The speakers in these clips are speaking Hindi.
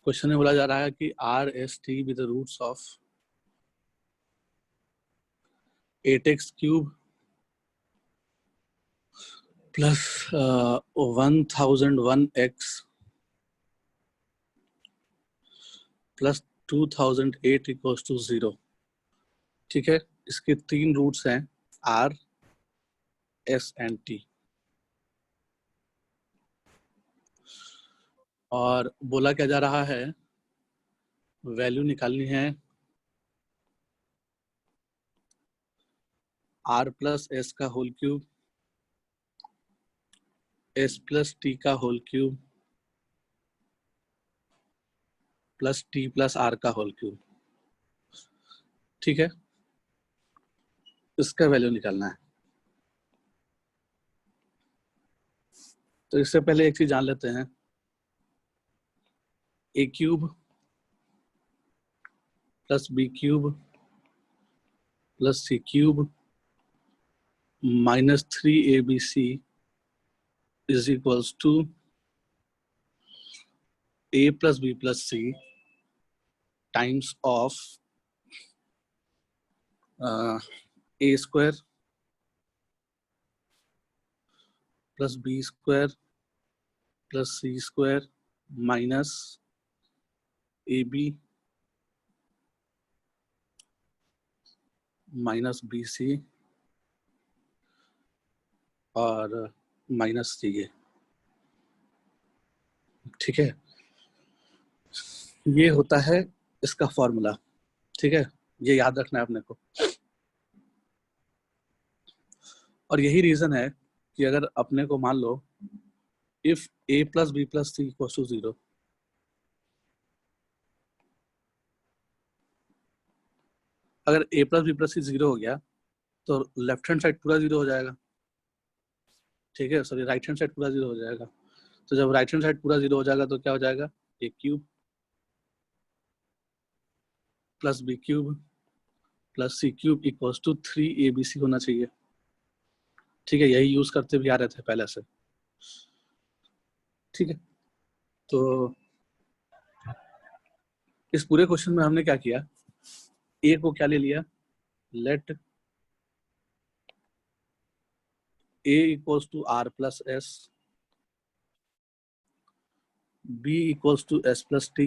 क्वेश्चन में बोला जा रहा है कि r S t with roots of 8x cube plus 1001x plus 2008 equals to 0। ठीक है, इसके तीन रूट्स हैं आर एस एंड टी, और बोला क्या जा रहा है, वैल्यू निकालनी है आर प्लस एस का whole cube, S plus T का whole cube plus T plus R का होल क्यूब। ठीक है, इसका वैल्यू निकालना है। तो इससे पहले एक चीज जान लेते हैं, A cube plus B cube plus C cube minus 3abc is equals to a plus B plus C times of a square plus B square plus C square minus A B minus B C और माइनस सी ए। ठीक है, ये होता है इसका फॉर्मूला। ठीक है, ये याद रखना है अपने को। और यही रीजन है कि अगर अपने को मान लो if a plus B plus C equals to 0, अगर a plus B plus C 0 हो गया तो लेफ्ट हैंड साइड पूरा 0 हो जाएगा। ठीक है, सॉरी, राइट हैंड साइड पूरा 0 हो जाएगा। तो जब राइट हैंड साइड पूरा 0 हो जाएगा तो क्या हो जाएगा, A cube plus B cube plus C cube equals to 3abc होना चाहिए। ठीक है, यही यूज करते भी आ रहे थे पहले से। ठीक है, तो इस पूरे क्वेश्चन में हमने क्या किया, ए को क्या ले लिया, let a equals to r plus s, b equals to s plus t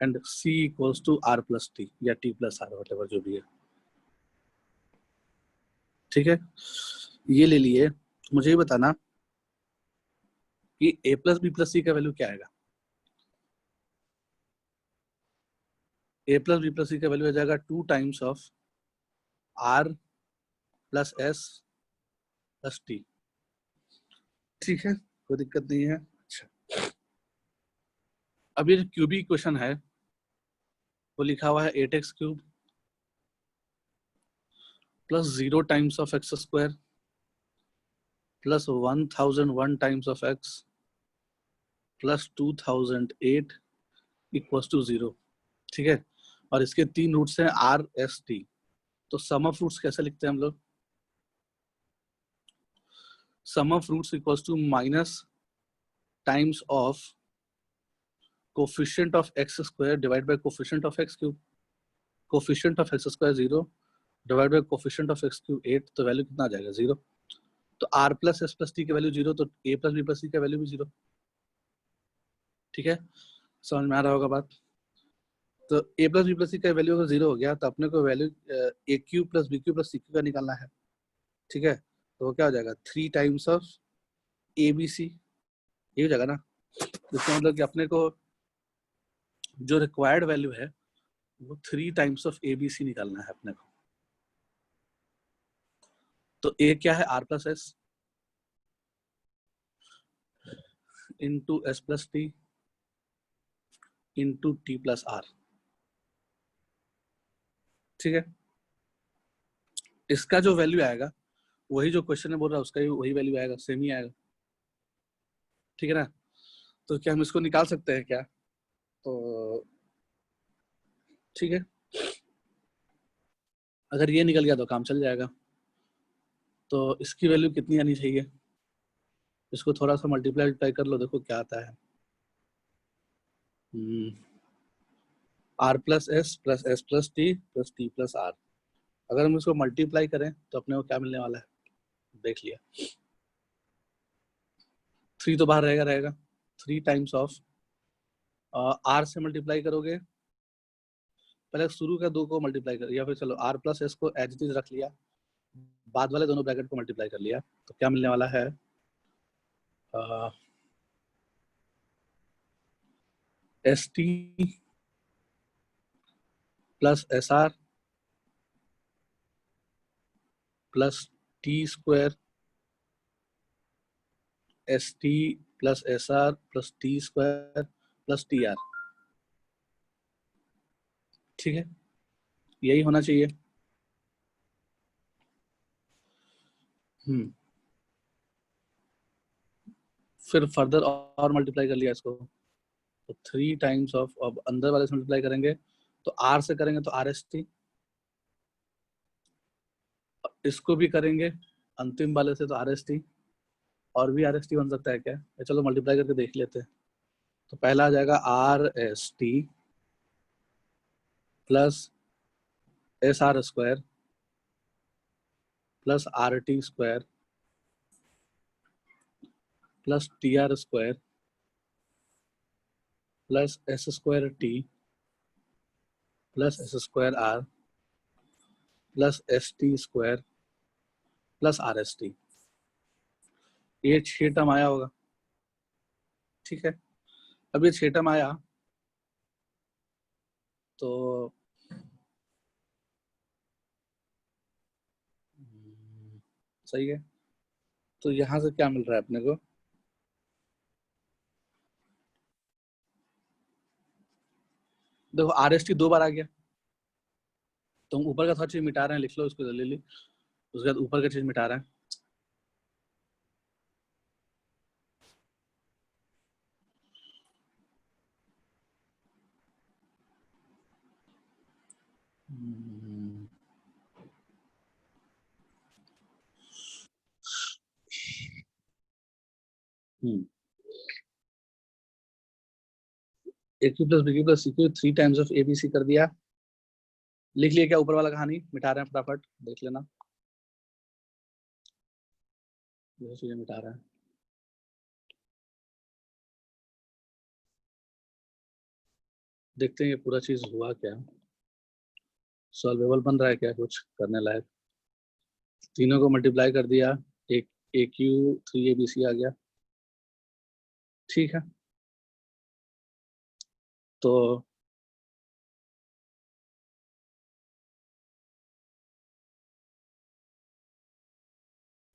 and c equals to r plus t या t प्लस आर, वटेवर जो भी है। ठीक है, ये ले लिए। मुझे ये बताना कि a plus B plus C का वैल्यू क्या आएगा। a plus B plus C का वैल्यू आ जाएगा 2 times of r plus S plus T. ठीक है, कोई दिक्कत नहीं है। अच्छा, अब ये क्यूबिक क्वेश्चन है, वो लिखा हुआ है 8x cube plus 0 times of x square plus 1001 times of x plus 2008 equals to 0। ठीक है, और इसके तीन रूट्स हैं आर एस टी। तो सम ऑफ रूट्स कैसे लिखते हैं हम लोग, sum of roots equals to minus times of coefficient of x square divide by coefficient of X cube. Coefficient of x square 0 divide by coefficient of X cube 8, तो वैल्यू कितना आ जाएगा 0। तो R plus S plus T की वैल्यू 0, तो A plus B plus C का वैल्यू भी 0। ठीक है, समझ में आ रहा होगा बात। तो A plus B plus C का वैल्यू अगर 0 हो गया तो अपने को value A cube plus B cube plus C cube का निकालना है। ठीक है, तो वो क्या हो जाएगा 3 times of A B c, ये हो जाएगा ना। इसका मतलब कि अपने को जो रिक्वायर्ड वैल्यू है वो 3 times of A B C निकालना है अपने को। तो ए क्या है, R plus S into S plus T into T plus R. ठीक है, इसका जो वैल्यू आएगा वही जो क्वेश्चन में बोल रहा है उसका ही वही वैल्यू आएगा, सेम ही आएगा। ठीक है ना, तो क्या हम इसको निकाल सकते हैं क्या, तो ठीक है, अगर ये निकल गया तो काम चल जाएगा। तो इसकी वैल्यू कितनी आनी चाहिए, इसको थोड़ा सा मल्टीप्लाई कर लो, देखो क्या आता है। R plus S plus T plus R. अगर हम इसको मल्टीप्लाई करें तो अपने को क्या मिलने वाला है, देख लिया। 3 तो बाहर रहेगा 3 टाइम्स ऑफ आर से मल्टीप्लाई करोगे, पहले शुरू का 2 को मल्टीप्लाई कर, या फिर चलो आर प्लस एस को एज इट इज रख लिया, बाद वाले दोनों ब्रैकेट को मल्टीप्लाई कर लिया, तो क्या मिलने वाला है, S T plus S are plus T square, S T plus S are plus T square plus T are. ठीक है, यही होना चाहिए। फिर फर्दर और मल्टीप्लाई कर लिया इसको, तो 3 टाइम्स ऑफ, अब अंदर वाले से मल्टीप्लाई करेंगे तो आर से करेंगे तो आर एस टी, इसको भी करेंगे अंतिम वाले से तो आर एस टी, और भी आर एस टी बन सकता है क्या, चलो मल्टीप्लाई करके देख लेते हैं। तो पहला आ जाएगा R S T plus S R square plus R T square plus T R square plus S square T plus S square R plus S T square plus R S T. ये 6 टर्म आया होगा। ठीक है, अब ये 6 टर्म आया तो सही है। तो यहां से क्या मिल रहा है अपने को, देखो आर एस टी 2 बार आ गया, तो हम ऊपर का थोड़ा चीज मिटा रहे हैं, लिख लो इसको जल्दी, उसके बाद ऊपर का चीज मिटा रहे हैं। A cube plus B cube plus C cube 3 times of A B C कर दिया। लिख लिया क्या ऊपर वाला कहानी, मिटा रहे हैं फटाफट देख लेना, ये चीजें मिटा रहे हैं। देखते हैं ये पूरा चीज हुआ क्या, सॉल्वेबल बन रहा है क्या, कुछ करने लायक। तीनों को मल्टीप्लाई कर दिया, एक ए क्यू 3 ए बी सी आ गया। ठीक है, तो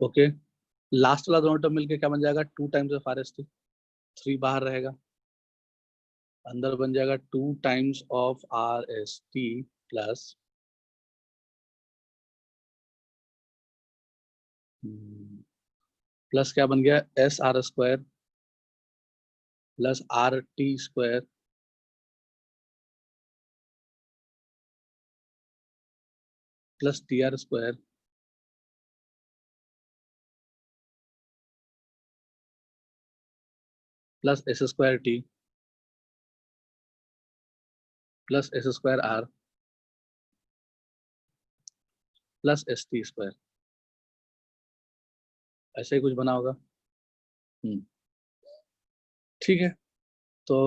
ओके, लास्ट वाला दोनों टर्म मिलके क्या बन जाएगा, 2 times of R S T, 3 बाहर रहेगा, अंदर बन जाएगा 2 times of R S T plus plus क्या बन गया, S R square plus R T square plus T R square plus S square T plus S square R plus S T square. ऐसे ही कुछ बना होगा। ठीक है, तो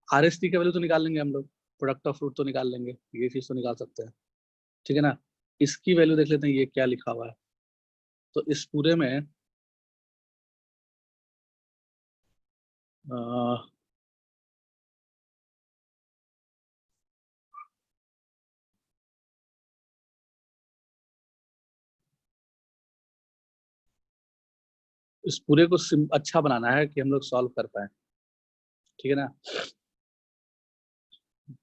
आर एस टी का वैल्यू तो निकाल लेंगे हम लोग, प्रोडक्ट ऑफ फ्रूट तो निकाल लेंगे, ये चीज तो निकाल सकते हैं। ठीक है ना, इसकी वैल्यू देख लेते हैं ये क्या लिखा हुआ है। तो इस पूरे में इस पूरे को अच्छा बनाना है कि हम लोग सॉल्व कर पाए। ठीक है ना,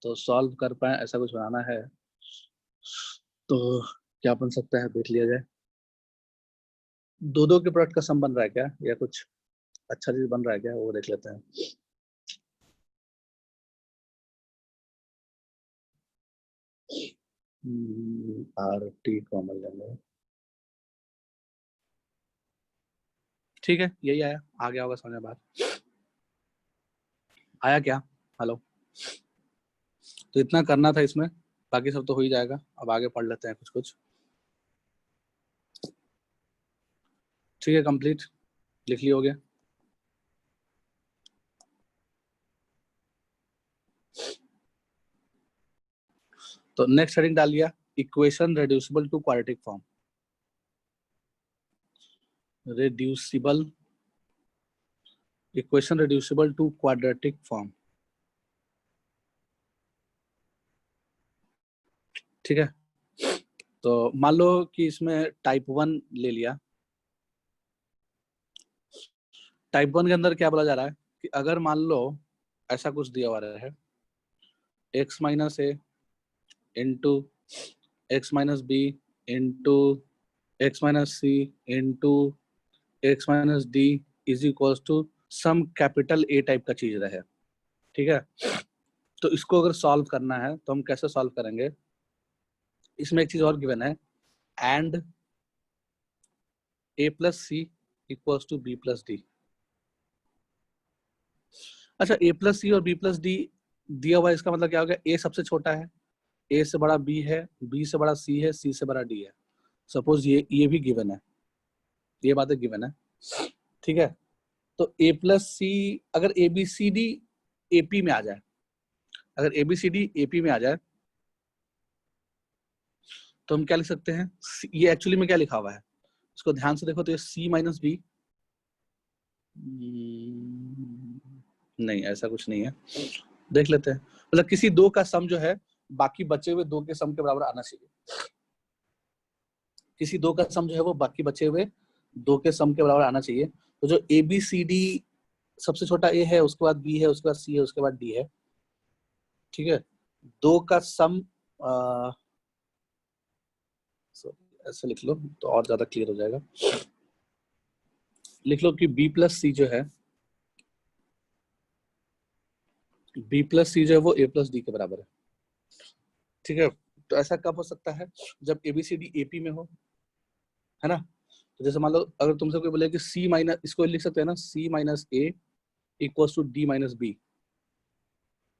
तो सॉल्व कर पाए ऐसा कुछ बनाना है, तो क्या बन सकता है देख लिया जाए। दो दो के प्रोडक्ट का सम बन रहा है क्या, या कुछ अच्छा चीज बन रहा है क्या, वो देख लेते हैं। आर टी कॉमन लेंगे। ठीक है, यही आया, आ गया होगा समझ में बात। आया क्या? हेलो, तो इतना करना था इसमें, बाकी सब तो हो ही जाएगा। अब आगे पढ़ लेते हैं कुछ कुछ। ठीक है, कंप्लीट लिख लिया, हो गया। तो नेक्स्ट हेडिंग डाल लिया, equation reducible to quadratic form. Reducible, equation reducible to quadratic form. ठीक है, तो मान लो कि इसमें टाइप 1 ले लिया। टाइप 1 के अंदर क्या बोला जा रहा है कि अगर मान लो ऐसा कुछ दिया हुआ है, x minus A into X minus B into X minus C into X minus D is equal to some capital A type का चीज रहे। ठीक है, तो इसको अगर सॉल्व करना है तो हम कैसे सॉल्व करेंगे? इसमें एक चीज और गिवन है, and A plus C equals to B plus D. अच्छा, ए प्लस सी और बी प्लस डी दिया हुआ है, इसका मतलब क्या हो गया? ए सबसे छोटा है, ए से बड़ा बी है, बी से बड़ा सी है, सी से बड़ा डी है। सपोज ये भी गिवन है, ये बातें गिवन है। ठीक है, तो ए प्लस सी अगर A B C D AP में आ जाए, अगर A B C D AP में आ जाए तो हम क्या लिख सकते हैं? ये एक्चुअली में क्या लिखा हुआ है, इसको ध्यान से देखो तो ये सी माइनस बी, नहीं ऐसा कुछ नहीं है, देख लेते हैं। मतलब किसी दो का सम जो है बाकी बचे हुए दो के सम के बराबर आना चाहिए। किसी दो का सम जो है वो बाकी बचे हुए दो के सम के बराबर आना चाहिए। तो जो ए बी सी डी सबसे छोटा ए है, उसके बाद बी है, उसके बाद सी है, उसके बाद डी है। ठीक है, दो का सम ऐसे लिख लो तो और ज्यादा क्लियर हो जाएगा। लिख लो कि b प्लस सी जो है, b प्लस सी जो है वो a प्लस डी के बराबर है। ठीक है, तो ऐसा कब हो सकता है? जब ABCD AP में हो, है ना। तो जैसे मान लो अगर तुमसे कोई बोले कि C माइनस, इसको लिख सकते हैं ना, C minus A equals to D minus B,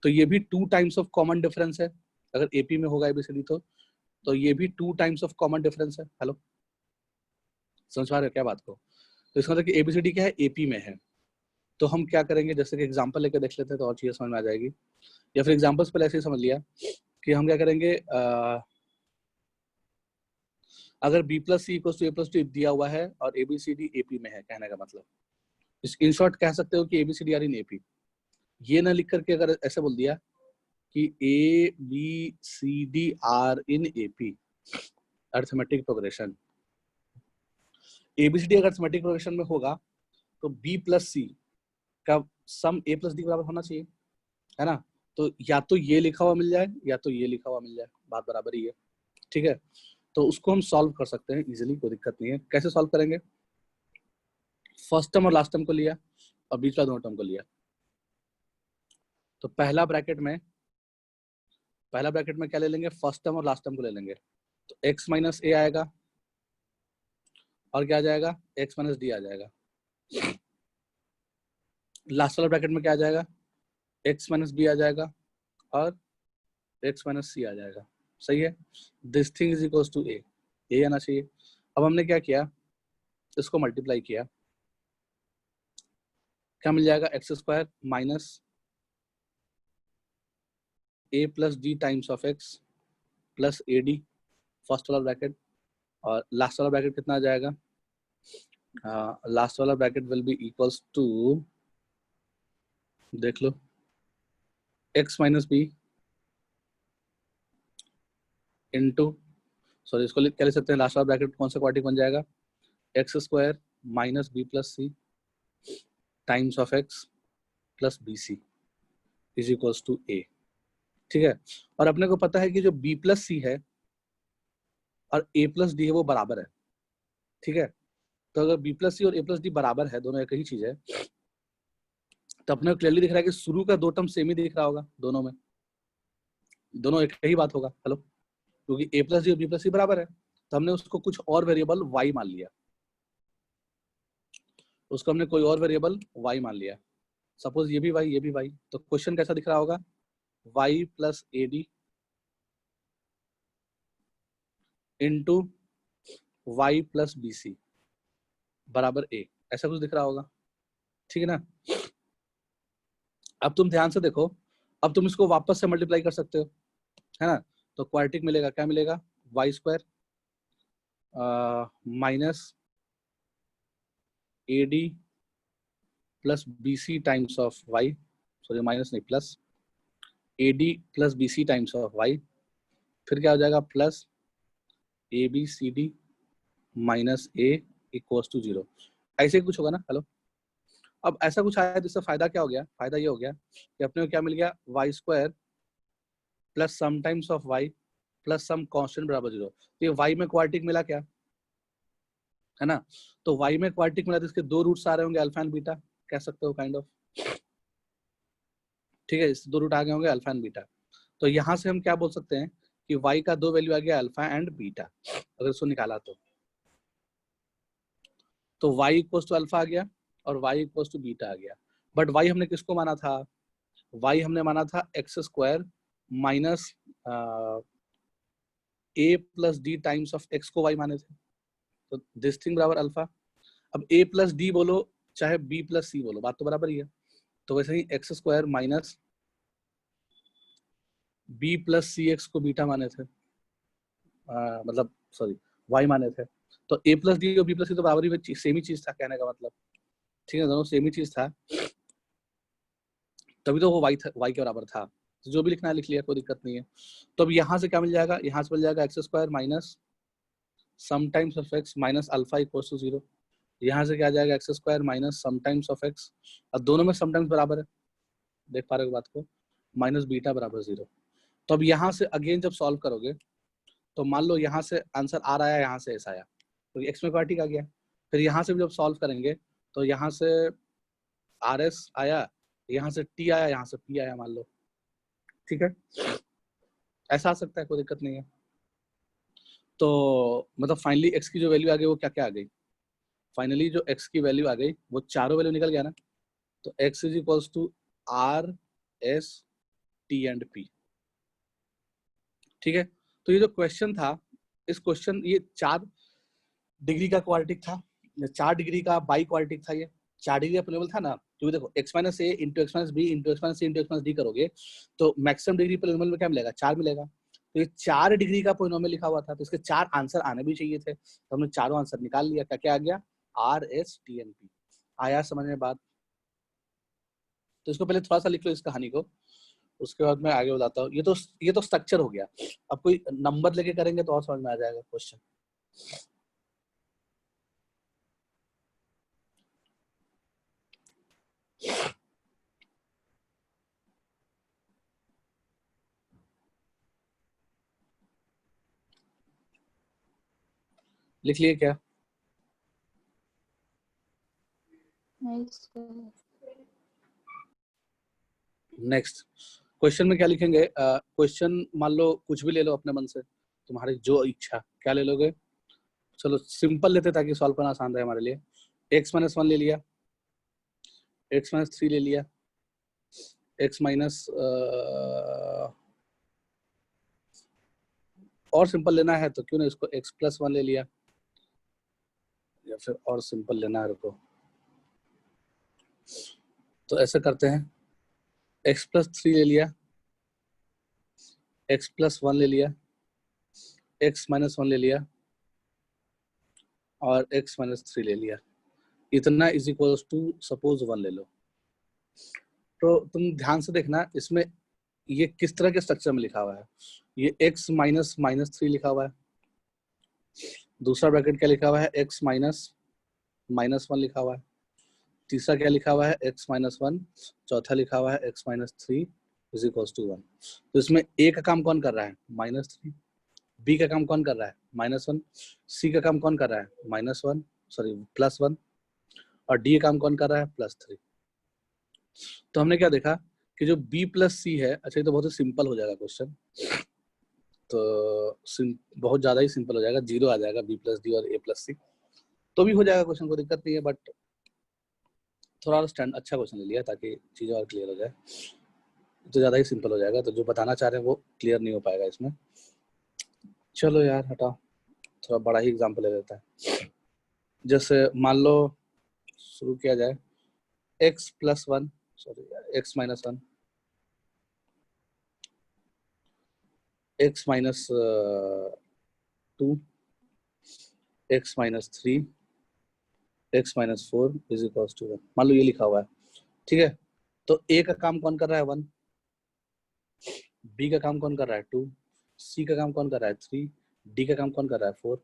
तो ये भी 2 टाइम्स ऑफ कॉमन डिफरेंस है। अगर AP में होगा ABCD तो ये भी 2 टाइम्स ऑफ कॉमन डिफरेंस है। हेलो, समझ पा रहे हो क्या बात को? तो इसका मतलब कि ABCD क्या है? AP में है। तो हम क्या करेंगे, जैसे कि एग्जांपल लेकर देख लेते हैं तो और चीजें समझ में आ जाएगी। या फिर एग्जांपल्स पहले ऐसे ही समझ लिया कि हम क्या करेंगे, अगर b plus C equal to A plus D दिया हुआ है और ABCD AP में है, कहने का मतलब इन शॉर्ट कह सकते हो कि ABCD आर इन AP। ये ना लिख करके अगर ऐसे बोल दिया कि ABCD are in AP arithmetic progression, ABCD अगर अर्थमेटिक प्रोग्रेशन में होगा तो B प्लस सी का सम A प्लस डी बराबर होना चाहिए, है ना। तो या तो ये लिखा हुआ मिल जाए या तो ये लिखा हुआ मिल जाए, बात बराबर ही है। ठीक है, तो उसको हम सॉल्व कर सकते हैं इजीली, कोई दिक्कत नहीं है। कैसे सॉल्व करेंगे? फर्स्ट टर्म और लास्ट टर्म को लिया और बीच वाला दोनों टर्म को लिया। तो पहला ब्रैकेट में क्या ले लेंगे? फर्स्ट टर्म और लास्ट टर्म को ले लेंगे। तो x माइनस ए आएगा और क्या आ जाएगा? x माइनस डी आ जाएगा। लास्ट वाला ब्रैकेट में क्या आ जाएगा? x माइनस बी आ जाएगा और x माइनस सी आ जाएगा। सही है, this thing is equals to A, ये आना चाहिए। अब हमने क्या किया, इसको मल्टीप्लाई किया, क्या मिल जाएगा? X square minus A plus D times of x plus A D, first वाला ब्रैकेट। और लास्ट वाला ब्रैकेट कितना आ जाएगा? लास्ट वाला bracket will be equals to, देख लो, X minus B into, sorry इसको क्या लिख सकते हैं? लास्ट वाला ब्रैकेट कौन सा क्वाड्रेटिक बन जाएगा? X square minus B plus C times of x plus B C is equals to A. ठीक है, और अपने को पता है कि जो b प्लस सी है और a प्लस डी है वो बराबर है। ठीक है, तो अगर b प्लस सी और a प्लस डी बराबर है, दोनों एक ही चीज है, तो अपने को क्लियरली दिख रहा है कि शुरू का दो टर्म सेम ही दिख रहा होगा दोनों में, दोनों एक ही बात होगा। हेलो, क्योंकि a प्लस डी और b प्लस सी बराबर है, तो हमने उसको कुछ और वेरिएबल y मान लिया, उसको हमने कोई और वेरिएबल y मान लिया। सपोज ये भी वाई ये भी वाई, तो क्वेश्चन कैसा दिख रहा होगा, वाई प्लस ए D into Y plus B C बराबर ए, ऐसा कुछ दिख रहा होगा, ठीक है ना। अब तुम ध्यान से देखो, अब तुम इसको वापस से मल्टीप्लाई कर सकते हो, है ना। तो क्वाड्रेटिक मिलेगा, क्या मिलेगा, Y square minus A D plus B C times of Y, sorry minus नहीं plus, A D plus B C times of Y, फिर क्या हो जाएगा, plus A B C D minus A equals to 0, ऐसे ही कुछ होगा ना। हेलो, अब ऐसा कुछ आया जिससे फायदा क्या हो गया, फायदा ये हो गया कि अपने को क्या मिल गया, Y square plus some times of Y plus some constant बराबर 0। तो ये वाई में क्वाड्रेटिक मिला क्या, है ना। तो वाई में क्वाड्रेटिक मिला तो इसके दो रूट्स आ रहे होंगे, अल्फा एंड बीटा कह सकते हो काइंड ऑफ, ठीक है, इस दो रूट आ गए होंगे अल्फा एंड बीटा। तो यहाँ से हम क्या बोल सकते हैं कि y का दो वैल्यू आ गया अल्फा एंड बीटा, अगर इसको निकाला तो y इक्वल्स टू अल्फा आ गया और y इक्वल्स टू बीटा आ गया। बट y हमने किसको माना था, y हमने माना था x square minus a plus D times of x को y माने थे, तो दिस थिंग बराबर अल्फा। अब a प्लस डी बोलो चाहे b प्लस सी बोलो, बात तो बराबर ही है। तो वैसे ही X square minus b plus C X को बीटा माने थे, मतलब सॉरी y माने थे। तो a प्लस डी और b प्लस सी तो बराबर ही सेम ही चीज था, कहने का मतलब, ठीक है, दोनों सेम ही चीज था, तभी तो वो y के बराबर था। तो जो भी लिखना है लिख लिया, कोई दिक्कत नहीं है। तो अब यहाँ से क्या मिल जाएगा, यहाँ से मिल जाएगा X square minus some times of X minus alpha equals to 0। यहाँ से क्या आ जाएगा, X square minus some times of X, और दोनों में सम टाइम्स बराबर है, देख पा रहे हो बात को, माइनस बीटा बराबर 0। तो अब यहाँ से अगेन जब सॉल्व करोगे तो मान लो यहाँ से आंसर आ रहा है, यहाँ से ऐसा आया तो एक्स में क्वाड्रेटिक आ गया। फिर यहाँ से भी जब सॉल्व करेंगे तो यहाँ से आर एस आया, यहाँ से टी आया, यहाँ से पी आया मान लो, ठीक है, ऐसा आ सकता है, कोई दिक्कत नहीं है। तो मतलब फाइनली एक्स की जो वैल्यू आ गई वो क्या क्या आ गई, फाइनली जो एक्स की वैल्यू आ गई वो चारों वैल्यू निकल गया ना। तो X is equals to R S T and P, ठीक है। तो ये जो क्वेश्चन था, इस क्वेश्चन ये 4 डिग्री का क्वाड्रेटिक था, 4 डिग्री का बाई क्वाड्रेटिक था, ये 4 डिग्री का पॉलिनोमियल था ना। क्योंकि देखो X minus A into X minus B into X minus C into X minus D करोगे तो मैक्सिमम डिग्री पॉलिनोमियल में क्या मिलेगा, 4 मिलेगा। तो ये 4 डिग्री का पॉलिनोमियल लिखा हुआ था, तो इसके 4 आंसर आने भी चाहिए थे, तो हमने चारों आंसर निकाल लिया। क्या क्या आ गया, R S T and P आया, समझ में बात। तो इसको पहले थोड़ा सा लिख लो इस कहानी को, उसके बाद मैं आगे बताता हूँ। ये तो स्ट्रक्चर हो गया, अब कोई नंबर लेके करेंगे तो और समझ में आ जाएगा क्वेश्चन। लिख लिए क्या, नेक्स्ट क्वेश्चन में क्या लिखेंगे, क्वेश्चन मान लो कुछ भी ले लो अपने मन से, तुम्हारी जो इच्छा, क्या ले लोगे, चलो सिंपल लेते ताकि सॉल्व करना आसान रहे हमारे लिए। x माइनस 1 ले लिया, x माइनस 3 ले लिया, x माइनस और सिंपल लेना है तो क्यों ना इसको x प्लस 1 ले लिया, या फिर और सिंपल लेना है, रुको तो ऐसे करते हैं, x प्लस 3 ले लिया, x प्लस 1 ले लिया, x माइनस 1 ले लिया और x माइनस 3 ले लिया, इतना इज इक्वल्स टू सपोज 1 ले लो। तो तुम ध्यान से देखना इसमें ये किस तरह के स्ट्रक्चर में लिखा हुआ है। ये x माइनस माइनस 3 लिखा हुआ है, दूसरा ब्रैकेट क्या लिखा हुआ है, x माइनस माइनस 1 लिखा हुआ है, तीसरा क्या लिखा हुआ है, x माइनस 1, चौथा लिखा हुआ है x minus 3 is equals to 1। तो इसमें a का काम कौन कर रहा है, माइनस 3, b का काम कौन कर रहा है, माइनस 1, c का काम कौन कर रहा है, माइनस 1 सॉरी प्लस 1, और d का काम कौन कर रहा है, प्लस 3। तो हमने क्या देखा कि जो b प्लस सी है, अच्छा ये तो बहुत ही सिंपल हो जाएगा क्वेश्चन, तो बहुत ज्यादा ही सिंपल हो जाएगा, 0 आ जाएगा b प्लस डी और a प्लस सी, तो भी हो जाएगा क्वेश्चन, कोई दिक्कत नहीं है। बट थोड़ा स्टैंड अच्छा क्वेश्चन ले लिया ताकि चीज़ें और क्लियर हो जाए, तो ज़्यादा ही सिंपल हो जाएगा, तो जो बताना चाह रहे हैं वो क्लियर नहीं हो पाएगा इसमें। चलो यार हटा, थोड़ा बड़ा ही एग्जाम्पल ले लेता है। जैसे मान लो शुरू किया जाए x+1, sorry x-1, x-2, x-3, x-4 is equals to 1। मान लो ये लिखा हुआ है, ठीक है। तो a का काम कौन कर रहा है 1, b का काम कौन कर रहा है 2, c का काम कौन कर रहा है 3, d का काम कौन कर रहा है 4।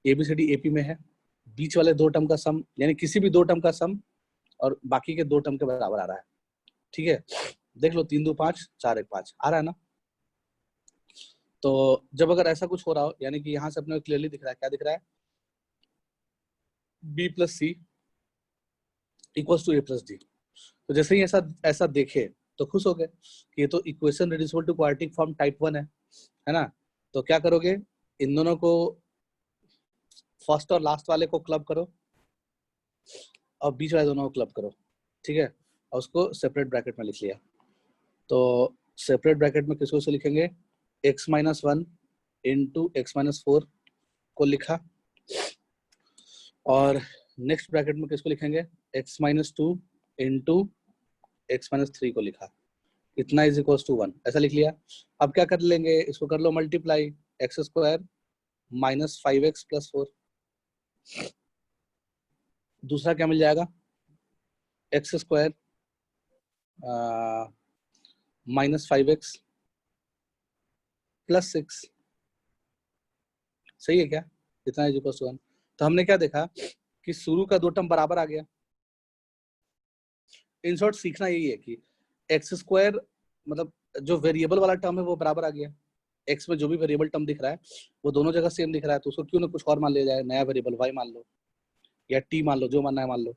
ABCD AP में है, बीच वाले दो टर्म का सम, यानी किसी भी दो टर्म का सम और बाकी के दो टर्म के बराबर आ रहा है, ठीक है। देख लो 3 2 5 4 1 5 आ रहा है ना। तो जब अगर ऐसा कुछ हो रहा हो, यानी कि यहाँ से अपने क्लियरली दिख रहा है, क्या दिख रहा है, b + c = a + d। तो जैसे ही ऐसा देखे तो खुश हो गए कि ये तो equation reducible to quadratic form type 1 है ना। तो क्या करोगे, इन दोनों को फर्स्ट और लास्ट वाले को क्लब करो और बीच वाले दोनों को क्लब करो, ठीक है, और उसको सेपरेट ब्रैकेट में लिख लिया। तो सेपरेट ब्रैकेट में किसको से लिखेंगे, x-1 इंटू x-4 को लिखा, और नेक्स्ट ब्रैकेट में किसको लिखेंगे, x-2 इंटू x-3 को लिखा। इतना इज इक्वल्स टू 1, ऐसा लिख लिया। अब क्या कर लेंगे, इसको कर लो मल्टीप्लाई, x² - 5x + 4। दूसरा क्या मिल जाएगा, x² -5x + 6। सही है क्या, इतना इज इक्वल्स टू 1। तो हमने क्या देखा कि शुरू का दो टर्म बराबर आ गया। इन शॉर्ट सीखना यही है कि x² मतलब जो वेरिएबल वाला टर्म है वो बराबर आ गया, x में जो भी वेरिएबल टर्म दिख रहा है वो दोनों जगह सेम दिख रहा है, तो उसको क्यों ना कुछ और मान लिया जाए, नया वेरिएबल y मान लो या t मान लो, जो मानना है मान लो,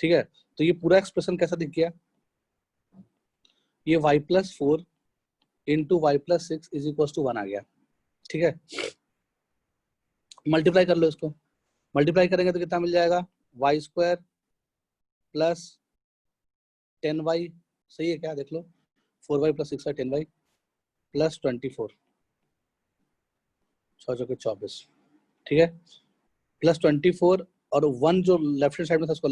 ठीक है। तो ये पूरा एक्सप्रेशन कैसा दिख गया, ये y+4 into y+6 is equal to 1 आ गया, ठीक है। मल्टीप्लाई कर लो इसको, मल्टीप्लाई करेंगे तो कितना मिल जाएगा, y² + 10y, सही है क्या, देख लो 4y + 6y 10y + 24, 6 × 24, ठीक है, +24 और 1 जो लेफ्ट हैंड साइड में था उसको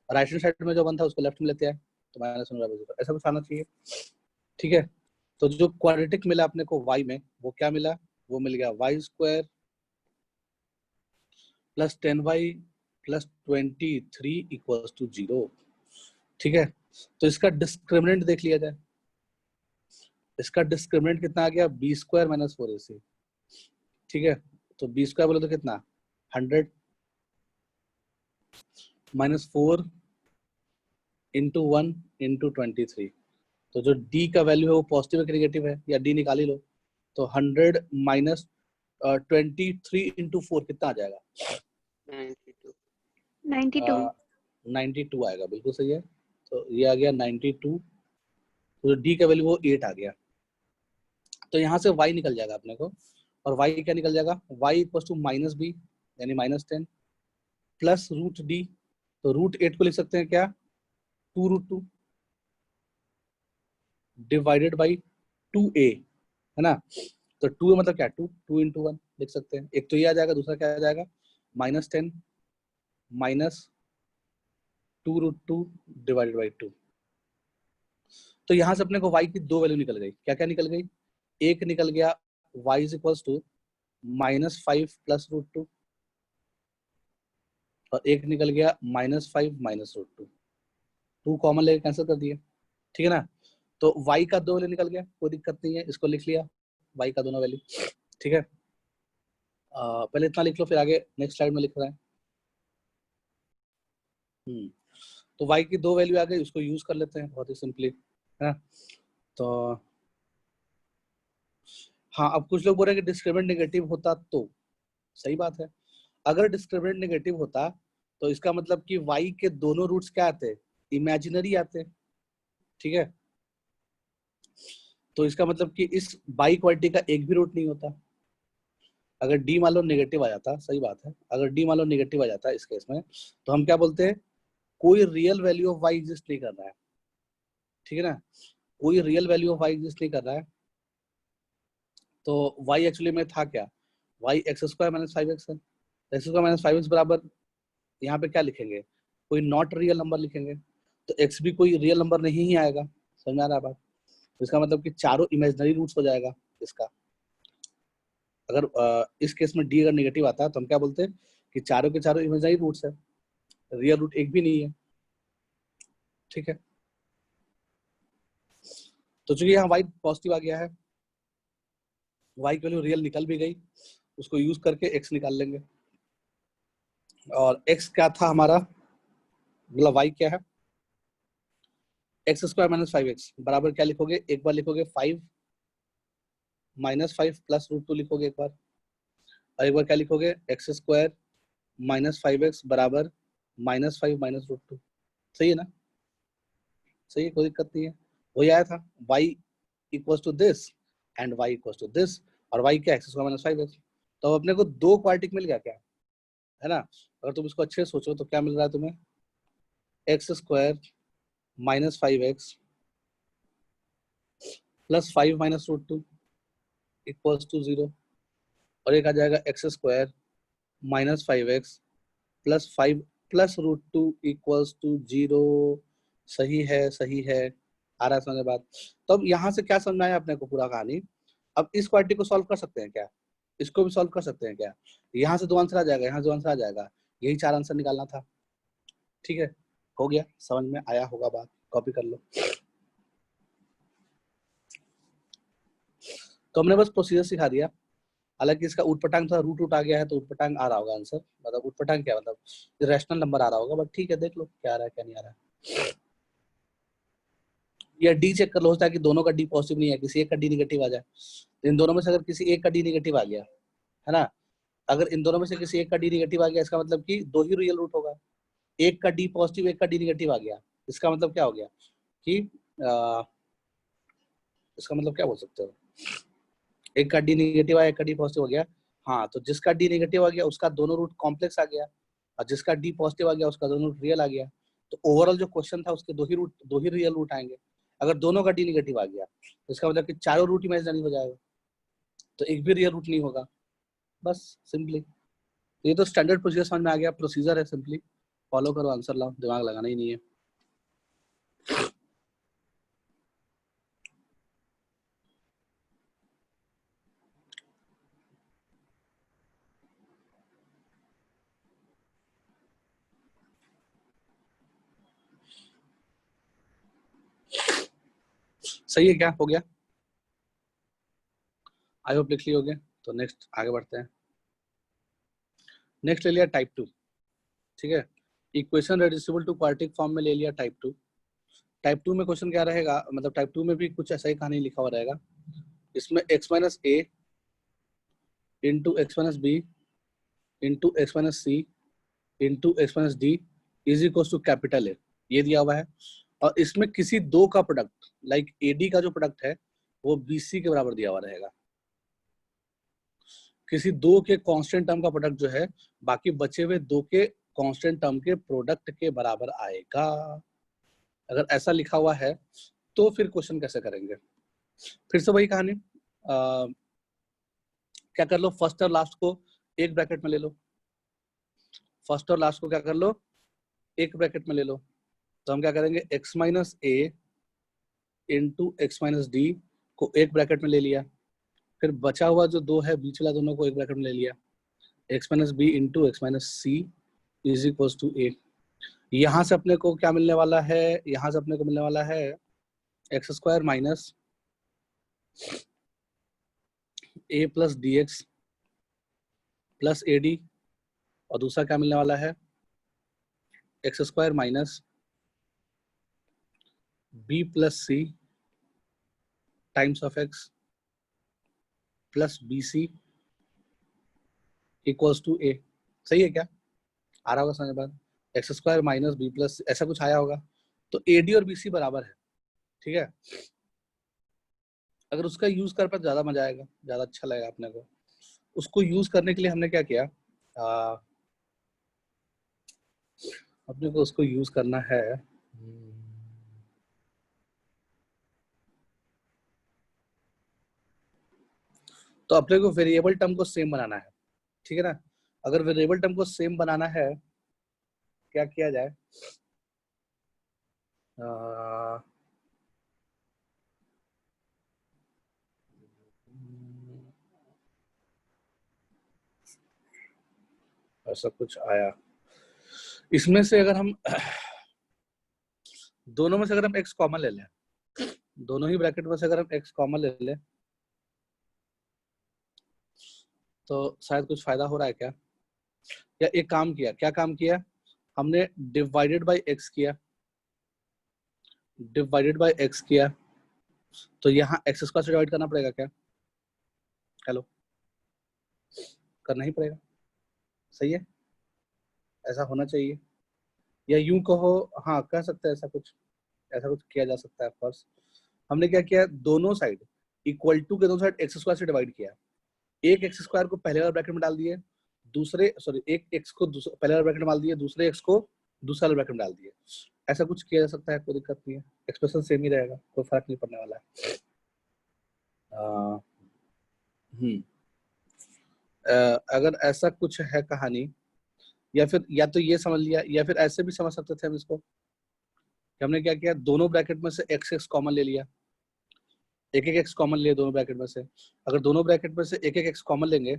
राइट हैंड साइड में जो 1 था उसको लेफ्ट में लेते हैं, तो -1/0, ऐसा कुछ आना चाहिए, ठीक है। तो जो क्वाड्रेटिक मिला अपने को y में, वो क्या मिला, वो मिल गया y² + 10y + 23 = 0, ठीक है। तो इसका डिस्क्रिमिनेंट देख लिया जाए, इसका डिस्क्रिमिनेंट कितना आ गया, b² - 4ac, ठीक है। तो b² बोले तो कितना 100 -4 इंटू 1 इंटू 23। तो जो d का वैल्यू है वो पॉजिटिव है कि नेगेटिव है, या d निकाल ही लो। तो 100 माइनस 23 इंटू 4 कितना आ जाएगा, 92 आएगा, बिल्कुल सही है। तो ये आ गया 92, तो d का वैल्यू वो 8 आ गया। तो यहाँ से y निकल जाएगा अपने को, और y क्या निकल जाएगा, y = -b यानी -10 प्लस √d, तो √8 को लिख सकते हैं क्या, 2√2 डिवाइडेड बाई 2a, है ना। तो 2 मतलब क्या, 2 इंटू 1 लिख सकते हैं। एक तो ये आ जाएगा, दूसरा क्या आ जाएगा, -10 माइनस 2√2 डिवाइडेड बाई 2। तो यहाँ से अपने को y की दो वैल्यू निकल गई, क्या क्या निकल गई, एक निकल गया y इज इक्वल्स टू -5 + √2, और एक निकल गया -5 - √2, 2 कॉमन लेके कैंसिल कर दिए, ठीक है ना। तो y का दो वैल्यू निकल गया, कोई दिक्कत नहीं है, इसको लिख लिया y का दोनों वैल्यू, ठीक है। पहले इतना लिख लो, फिर आगे नेक्स्ट स्लाइड में लिख रहे हैं। तो y की दो वैल्यू आ गई, उसको यूज कर लेते हैं बहुत ही सिंपली, है ना। तो हाँ, अब कुछ लोग बोल रहे हैं कि डिस्क्रिमिनेंट नेगेटिव होता तो, सही बात है। अगर डिस्क्रिमिनेंट नेगेटिव होता तो इसका मतलब कि y के दोनों रूट्स क्या आते, इमेजिनरी आते, ठीक है। तो इसका मतलब कि इस बाई क्वालिटी का एक भी रूट नहीं होता। अगर d मान लो नेगेटिव आ जाता, सही बात है, अगर d मान लो नेगेटिव आ जाता इस केस में, तो हम क्या बोलते हैं, कोई real value of y exist नहीं कर रहा है, ठीक है ना, कोई real value of y exist नहीं कर रहा है, तो y एक्चुअली में था क्या, y x square minus 5x है, एक्स स्क्वायर माइनस 5x बराबर यहाँ पे क्या लिखेंगे, कोई नॉट रियल नंबर लिखेंगे, तो x भी कोई रियल नंबर नहीं ही आएगा, समझ आ रहा है बात, इसका मतलब कि चारों इमेजिनरी रूट्स हो जाएगा इसका। अगर इस केस में d अगर नेगेटिव आता है तो हम क्या बोलते हैं कि चारों के चारों इमेजिनरी रूट्स है, रियल रूट एक भी नहीं है, ठीक है। तो चूंकि यहाँ y पॉजिटिव आ गया है, y की वैल्यू रियल निकल भी गई, उसको यूज करके x निकाल लेंगे, और x क्या था हमारा, मतलब y क्या है, एक्स स्क्वायर माइनस 5x बराबर क्या लिखोगे, एक बार लिखोगे 5 माइनस 5 प्लस रूट 2 लिखोगे एक बार, और एक बार क्या लिखोगे, एक्स स्क्वायर माइनस 5x बराबर माइनस 5 माइनस रूट 2, सही है ना, सही है, कोई दिक्कत नहीं है, वही आया था y equals to this and y equals to this, और y क्या, एक्स स्क्वायर माइनस 5x, तो अपने को दो क्वाड्रेटिक मिल गया क्या, है ना, अगर तुम इसको अच्छे से सोचो तो क्या मिल रहा है तुम्हें, X square minus 5x plus 5 minus root 2 equals to 0, और एक आ जाएगा X square minus 5x plus 5 plus root 2 equals to 0, सही है, सही है, आ रहा है समझ बात। तो अब यहाँ से क्या समझना है अपने को पूरा कहानी, अब इस क्वाड्रेटिक को सॉल्व कर सकते हैं क्या, इसको भी सॉल्व कर सकते हैं क्या, यहाँ से दो आंसर आ जाएगा, यहाँ से दो आंसर आ जाएगा, यही चार आंसर निकालना था, ठीक है, हो गया, समझ में आया होगा बात, कॉपी कर लो। तो हमने बस प्रोसीजर सिखा दिया, हालांकि इसका उटपटांग था, रूट रूट आ गया है तो उटपटांग आ रहा होगा आंसर, मतलब उटपटांग क्या मतलब रैशनल नंबर आ रहा होगा, बट ठीक है, देख लो क्या आ रहा है क्या नहीं आ रहा है, या डी चेक कर लो, होता है कि दोनों का डी पॉजिटिव नहीं है, किसी एक का डी निगेटिव आ जाए, इन दोनों में से अगर किसी एक का डी निगेटिव आ गया, है ना, अगर इन दोनों में से किसी एक का डी निगेटिव आ गया, इसका मतलब कि दो ही रियल रूट होगा, एक का डी पॉजिटिव एक का डी निगेटिव आ गया, इसका मतलब क्या हो गया कि इसका मतलब क्या बोल सकते हो, एक का डी निगेटिव आया, एक का डी पॉजिटिव हो गया, हाँ, तो जिसका डी नेगेटिव आ गया उसका दोनों रूट कॉम्प्लेक्स आ गया, और जिसका डी पॉजिटिव आ गया उसका दोनों रूट रियल आ गया, तो ओवरऑल जो क्वेश्चन था उसके दो ही रियल रूट आएंगे, अगर दोनों का डी नेगेटिव आ गया तो इसका मतलब कि चारों रूट इमेजिनरी हो जाएगा, तो एक भी रियल रूट नहीं होगा, बस सिंपली, ये तो स्टैंडर्ड प्रोसीजर समझ में आ गया, प्रोसीजर है, सिंपली फॉलो करो, आंसर लाओ, दिमाग लगाना ही नहीं है। सही है क्या, हो गया, आई होप लिख ली होगे, तो नेक्स्ट आगे बढ़ते हैं, नेक्स्ट ले लिया टाइप 2, ठीक है, equation reducible to quadratic form में ले लिया टाइप 2, टाइप 2 में क्वेश्चन क्या रहेगा, मतलब टाइप 2 में भी कुछ ऐसा ही कहानी लिखा हुआ रहेगा, इसमें x minus A into X minus B into X minus C into X minus D is equal to capital A, ये दिया हुआ है, और इसमें किसी दो का प्रोडक्ट, लाइक एडी का जो प्रोडक्ट है वो बीसी के बराबर दिया हुआ रहेगा, किसी दो के कांस्टेंट टर्म का प्रोडक्ट जो है बाकी बचे हुए दो के कांस्टेंट टर्म के प्रोडक्ट के बराबर आएगा, अगर ऐसा लिखा हुआ है तो फिर क्वेश्चन कैसे करेंगे, फिर से वही कहानी, क्या कर लो, फर्स्ट और लास्ट को एक ब्रैकेट में ले लो, फर्स्ट और लास्ट को क्या कर लो, एक ब्रैकेट में ले लो, तो हम क्या करेंगे, x minus A into X minus D को एक ब्रैकेट में ले लिया, फिर बचा हुआ जो दो है बीच वाला दोनों को एक ब्रैकेट में ले लिया, x minus B into X minus C is equal to A, यहाँ से अपने को क्या मिलने वाला है, यहाँ से अपने को मिलने वाला है X square minus A plus D X plus A D, और दूसरा क्या मिलने वाला है, X square minus B plus C times of x plus B C equals to A, सही है क्या, आ रहा होगा समझ बात, X square minus B plus ऐसा कुछ आया होगा, तो ए डी और बी सी बराबर है, ठीक है, अगर उसका यूज कर पाए ज्यादा मजा आएगा, ज्यादा अच्छा लगेगा अपने को, उसको यूज करने के लिए हमने क्या किया, अपने को उसको यूज करना है। तो अपने को वेरिएबल टर्म को सेम बनाना है, ठीक है ना। अगर वेरिएबल टर्म को सेम बनाना है, क्या किया जाए? ऐसा कुछ आया इसमें से, अगर हम दोनों में से अगर हम x कॉमन ले लें, दोनों ही ब्रैकेट में से अगर हम x कॉमन ले लें, तो शायद कुछ फायदा हो रहा है क्या? या एक काम किया, क्या काम किया हमने? डिवाइडेड बाय x किया, डिवाइडेड बाय x किया, तो यहाँ एक्स स्क्वायर से डिवाइड करना पड़ेगा क्या? हेलो, करना ही पड़ेगा, सही है, ऐसा होना चाहिए। या यूं कहो, हाँ कह सकते हैं, ऐसा कुछ किया जा सकता है। फर्स्ट हमने क्या किया, दोनों साइड इक्वल टू के दोनों साइड एक्स स्क्वायर से डिवाइड किया। एक एक्स स्क्वायर को पहले वाले ब्रैकेट में डाल दिए, दूसरे सॉरी एक एक्स को पहले वाले ब्रैकेट में डाल दिए, दूसरे एक्स को दूसरे वाले ब्रैकेट में डाल दिए। ऐसा कुछ किया जा सकता है, कोई दिक्कत नहीं है, एक्सप्रेशन सेम ही रहेगा, कोई फर्क नहीं पड़ने वाला है। अगर ऐसा कुछ है कहानी, या फिर या तो ये समझ लिया, या फिर ऐसे भी समझ सकते थे हम इसको कि हमने क्या किया, दोनों ब्रैकेट में से एक्स एक्स कॉमन ले लिया, एक एक एक्स कॉमन लिए दोनों ब्रैकेट में से। अगर दोनों ब्रैकेट में से एक एक एक्स कॉमन लेंगे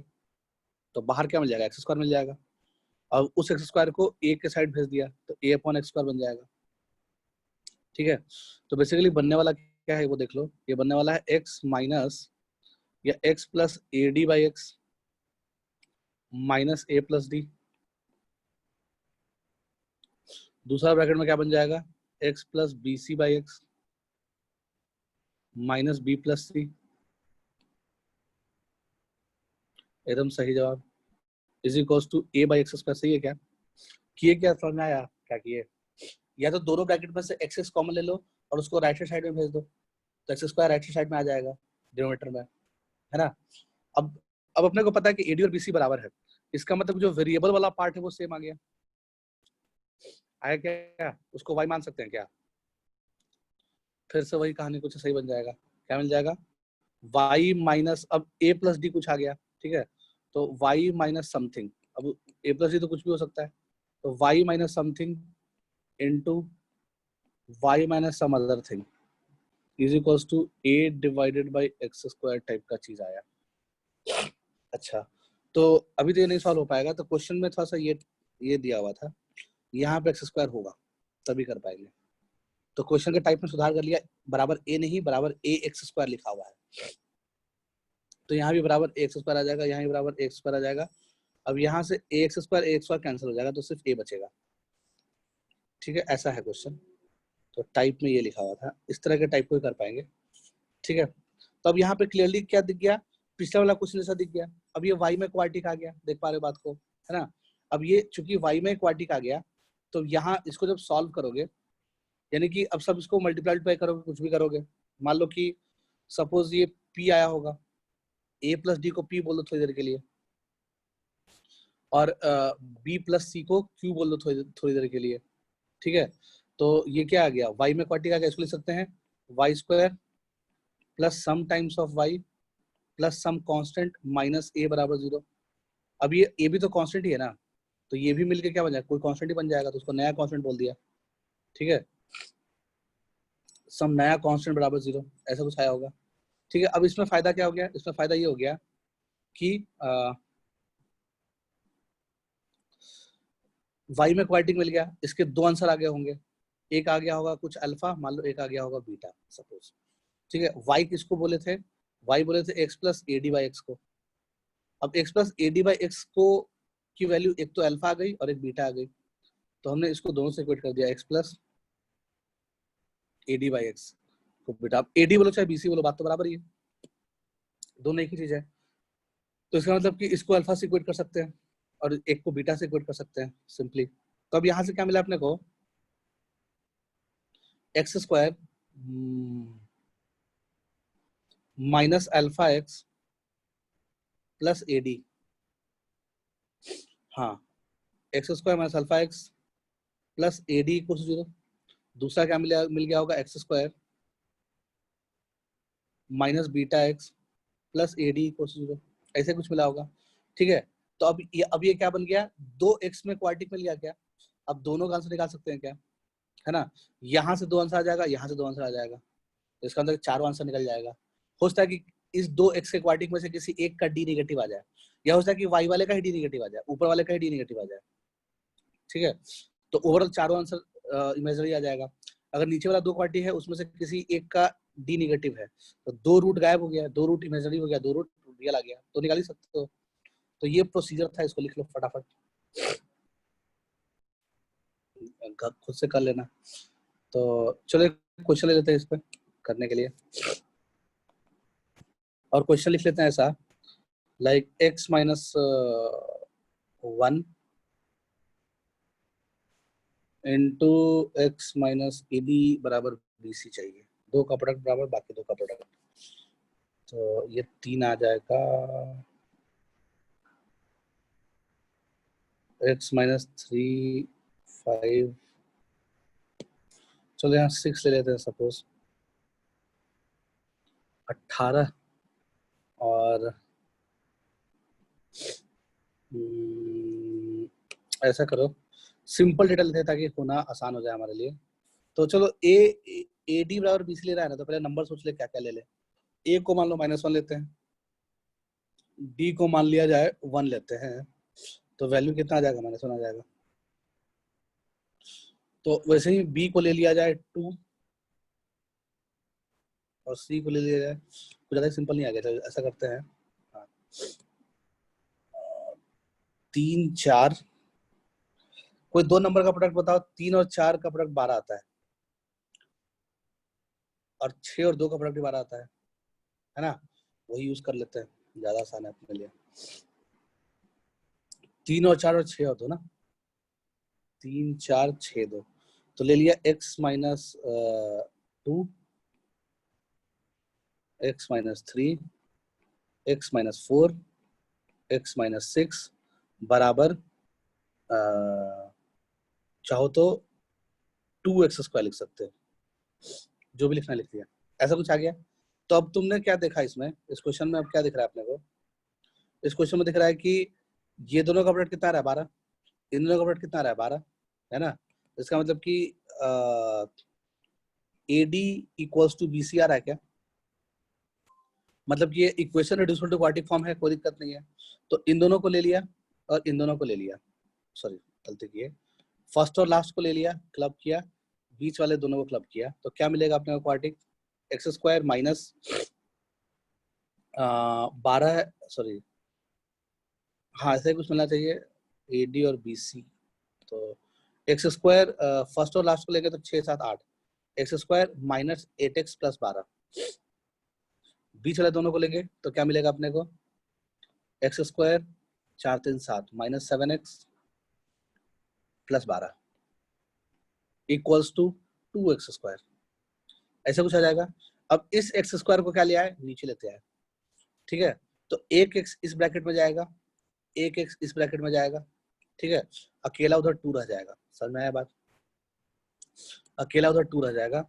तो बाहर क्या मिल जाएगा, एक्स स्क्वायर मिल जाएगा। और उस एक्स स्क्वायर को ए के साइड भेज दिया तो ए अपॉन एक्स स्क्वायर बन जाएगा, ठीक है। तो बेसिकली बनने वाला क्या है वो देख लो, ये बनने वाला है एक्स माइनस या X plus A D by X minus A plus D. दूसरा ब्रैकेट में क्या बन जाएगा, X plus B C by X minus B plus C. एकदम सही जवाब, is equals to A by X square. सही है क्या? किए क्या, समझ में आया क्या किए? या तो दोनों ब्रैकेट में से एक्स एक्स कॉमन ले लो और उसको राइट हैंड साइड में भेज दो, तो X square right hand side में आ जाएगा डिनोमिनेटर में, है ना। अब अब अपने को पता है कि एडी और बीसी बराबर है, इसका मतलब जो वेरिएबल वाला पार्ट है वो सेम आ गया। आया क्या? उसको वाई मान सकते हैं क्या? फिर से वही कहानी कुछ सही बन जाएगा। क्या मिल जाएगा, y माइनस, अब a प्लस डी कुछ आ गया, ठीक है, तो y माइनस समथिंग। अब a प्लस डी तो कुछ भी हो सकता है, तो y minus something into y minus some other thing is equals to a divided by X square type का चीज आया। अच्छा, तो अभी तो ये नहीं सॉल्व हो पाएगा, तो क्वेश्चन में थोड़ा सा ये दिया हुआ था, यहाँ पे एक्स स्क्वायर होगा तभी कर पाएंगे। तो क्वेश्चन के टाइप में सुधार कर लिया, बराबर ए नहीं बराबर ए एक्स स्क्वायर लिखा हुआ है, तो यहाँ भी बराबर ए एक्स स्क्वायर आ जाएगा, यहाँ भी बराबर ए एक्स स्क्वायर आ जाएगा। अब यहाँ से ए एक्स स्क्वायर कैंसिल हो जाएगा, तो सिर्फ ए बचेगा, ठीक है। ऐसा है क्वेश्चन, तो टाइप में ये लिखा हुआ था, इस तरह के टाइप को ही कर पाएंगे, ठीक है। तो अब यहाँ पे क्लियरली क्या दिख गया, पिछला वाला क्वेश्चन जैसा दिख गया। अब ये वाई में क्वाड्रेटिक आ गया, देख पा रहे हो बात को, है ना। अब ये चूंकि वाई में क्वाड्रेटिक आ गया, तो यहाँ इसको जब सॉल्व करोगे, यानी कि अब सब इसको मल्टीप्लाई करोगे, कुछ भी करोगे, मान लो कि सपोज ये पी आया होगा, ए प्लस डी को पी बोल दो थोड़ी देर के लिए, और बी प्लस सी को क्यू बोल दो थोड़ी देर के लिए, ठीक है। तो ये क्या आ गया, वाई में क्वाड्रेटिक आ गया, इसको लिख सकते हैं Y square plus some times of Y plus some constant minus A बराबर 0। अब ये ए भी तो कांस्टेंट ही है ना, तो ये भी मिलके क्या बन जाएगा, कोई कांस्टेंट ही बन जाएगा, तो उसको नया कांस्टेंट बोल दिया, ठीक है। सम नया कांस्टेंट बराबर 0, ऐसा कुछ आया होगा, ठीक है। अब इसमें फायदा क्या हो गया, इसमें फायदा ये हो गया कि वाई में क्वाड्रेटिक मिल गया, इसके दो आंसर आ गए होंगे, एक आ गया होगा कुछ अल्फा, मान लो एक आ गया होगा बीटा सपोज, ठीक है। वाई किसको बोले थे, वाई बोले थे x plus A D by x को। अब x plus A D by x को की वैल्यू एक तो अल्फा आ गई और एक बीटा आ गई, तो हमने इसको दोनों से इक्वेट कर दिया, x plus A D by x को बीटा। अब ए डी बोलो चाहे बीसी बोलो, बात तो बराबर ही है, दोनों एक ही चीज है। तो इसका मतलब कि इसको अल्फा से इक्वेट कर सकते हैं और एक को बीटा से इक्वेट कर सकते हैं सिंपली। तो अब यहाँ से क्या मिला अपने को, x square minus alpha x plus ए डी, हाँ x square minus alpha x plus A d equal to 0। दूसरा क्या मिल गया होगा, x square minus beta x plus A d equal to 0, ऐसे कुछ मिला होगा। ठीक है, तो अब ये क्या बन गया, 2x में क्वाड्रेटिक मिल गया क्या, अब दोनों का आंसर निकाल सकते हैं क्या, है ना। यहाँ से 2 आंसर आ जाएगा, यहाँ से 2 आंसर आ जाएगा, तो इसका अंदर 4 आंसर निकल जाएगा। हो सकता है कि इस 2x के क्वाड्रेटिक में से किसी एक का डी नेगेटिव आ जाए, या हो सकता है कि y वाले का ही डी नेगेटिव आ जाए, ऊपर वाले का ही डी नेगेटिव आ जाए। ठीक है, तो ओवरऑल चारों आंसर इमेजनरी आ जाएगा। अगर नीचे वाला 2 क्वाड्रेटिक है उसमें से किसी एक का डी नेगेटिव है, तो 2 रूट गायब हो गया, 2 रूट इमेजनरी हो गया, 2 रूट रियल आ गया, तो निकाल ही सकते हो। तो ये प्रोसीजर था, इसको लिख लो फटाफट, खुद से कर लेना। तो चलो क्वेश्चन ले लेते हैं इस पे करने के लिए, और क्वेश्चन लिख लेते हैं ऐसा, like x minus 1 into X minus A D बराबर बी सी चाहिए, 2 का प्रोडक्ट बराबर बाकी 2 का प्रोडक्ट, तो ये 3 आ जाएगा, x माइनस 3 5, चलो यहाँ 6 ले लेते हैं सपोज, 18 और ऐसा करो, सिंपल डेटा लेते हैं ताकि होना आसान हो जाए हमारे लिए। तो चलो ए डी बराबर बी सी ले रहा है ना, तो पहले नंबर सोच ले क्या क्या ले ले। ए को मान लो -1 लेते हैं, डी को मान लिया जाए 1 लेते हैं, तो वैल्यू कितना आ जाएगा, -1 आ जाएगा। तो वैसे ही बी को ले लिया जाए 2 और सी को ले लिया जाए, कुछ ज्यादा सिंपल नहीं आ गया, तो ऐसा करते हैं, हाँ 3 4, कोई 2 नंबर का प्रोडक्ट बताओ, 3 और 4 का प्रोडक्ट 12 आता है, और 6 और 2 का प्रोडक्ट 12 आता है ना, वही यूज कर लेते हैं, ज्यादा आसान है अपने लिए। 3 और 4 और 6 और 2 ना, 3 4 6 2, तो ले लिया x minus 2, x minus 3, x minus 4, x minus 6 बराबर चाहो तो 2x स्क्वायर लिख सकते हैं, जो भी लिखना लिख लिया, ऐसा कुछ आ गया। तो अब तुमने क्या देखा इसमें, इस क्वेश्चन में अब क्या दिख रहा है अपने को, इस क्वेश्चन में दिख रहा है कि ये दोनों का प्रोडक्ट कितना आ रहा है 12, इन दोनों का प्रोडक्ट कितना आ रहा है 12, है ना। इसका मतलब कि a d equals to b c आ रहा है क्या, मतलब ये equation reducible to quadratic form है, कोई दिक्कत नहीं है। तो इन दोनों को ले लिया और इन दोनों को ले लिया, सॉरी गलती की है, फर्स्ट और लास्ट को ले लिया, क्लब किया, बीच वाले दोनों को क्लब किया, तो क्या मिलेगा अपने को quadratic, x square minus 12, sorry हाँ ऐसे कुछ मिलना चाहिए, ए डी और बी सी, तो एक्स स्क्वायर फर्स्ट और लास्ट को लेंगे तो 6 7 8, X square minus 8x plus 12, बीच वाले दोनों को लेंगे तो क्या मिलेगा अपने को, x square 4 3 7 minus 7x plus 12 equals to 2x square, ऐसा कुछ आ जाएगा। अब इस एक्स स्क्वायर को क्या लिया है, नीचे लेते हैं, ठीक है, तो एक एक्स इस ब्रैकेट में जाएगा, एक एक्स इस ब्रैकेट में जाएगा, ठीक है, अकेला उधर 2 रह जाएगा, समझ में आया बात, अकेला उधर 2 रह जाएगा।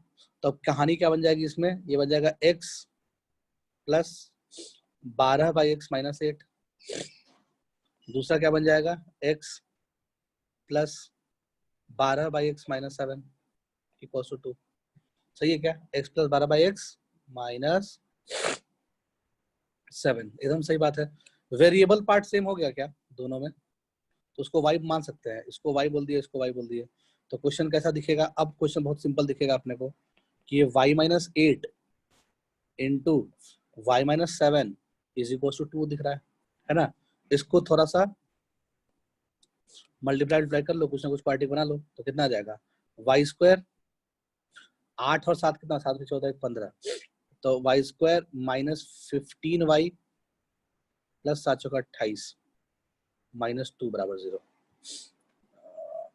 तो अब कहानी क्या बन जाएगी इसमें, ये बन जाएगा x प्लस 12/x माइनस 8, दूसरा क्या बन जाएगा x plus 12/x minus 7 equals to 2, सही है क्या, x प्लस 12/x माइनस 7, एकदम सही बात है। वेरिएबल पार्ट सेम हो गया क्या दोनों में, तो उसको y मान सकते हैं, इसको y बोल दिए, इसको y बोल दिए, तो क्वेश्चन कैसा दिखेगा, अब क्वेश्चन बहुत सिंपल दिखेगा अपने को, कि ये y minus 8 into Y minus 7 is equal to 2 दिख रहा है ना, इसको थोड़ा सा मल्टीप्लाई कर लो, कुछ ना कुछ पार्टी बना लो, तो कितना आ जाएगा, वाई स्क्वायर 8 और 7 कितना, 7 14 15, तो Y square minus 15y plus 7 चौका 28 माइनस 2 बराबर 0,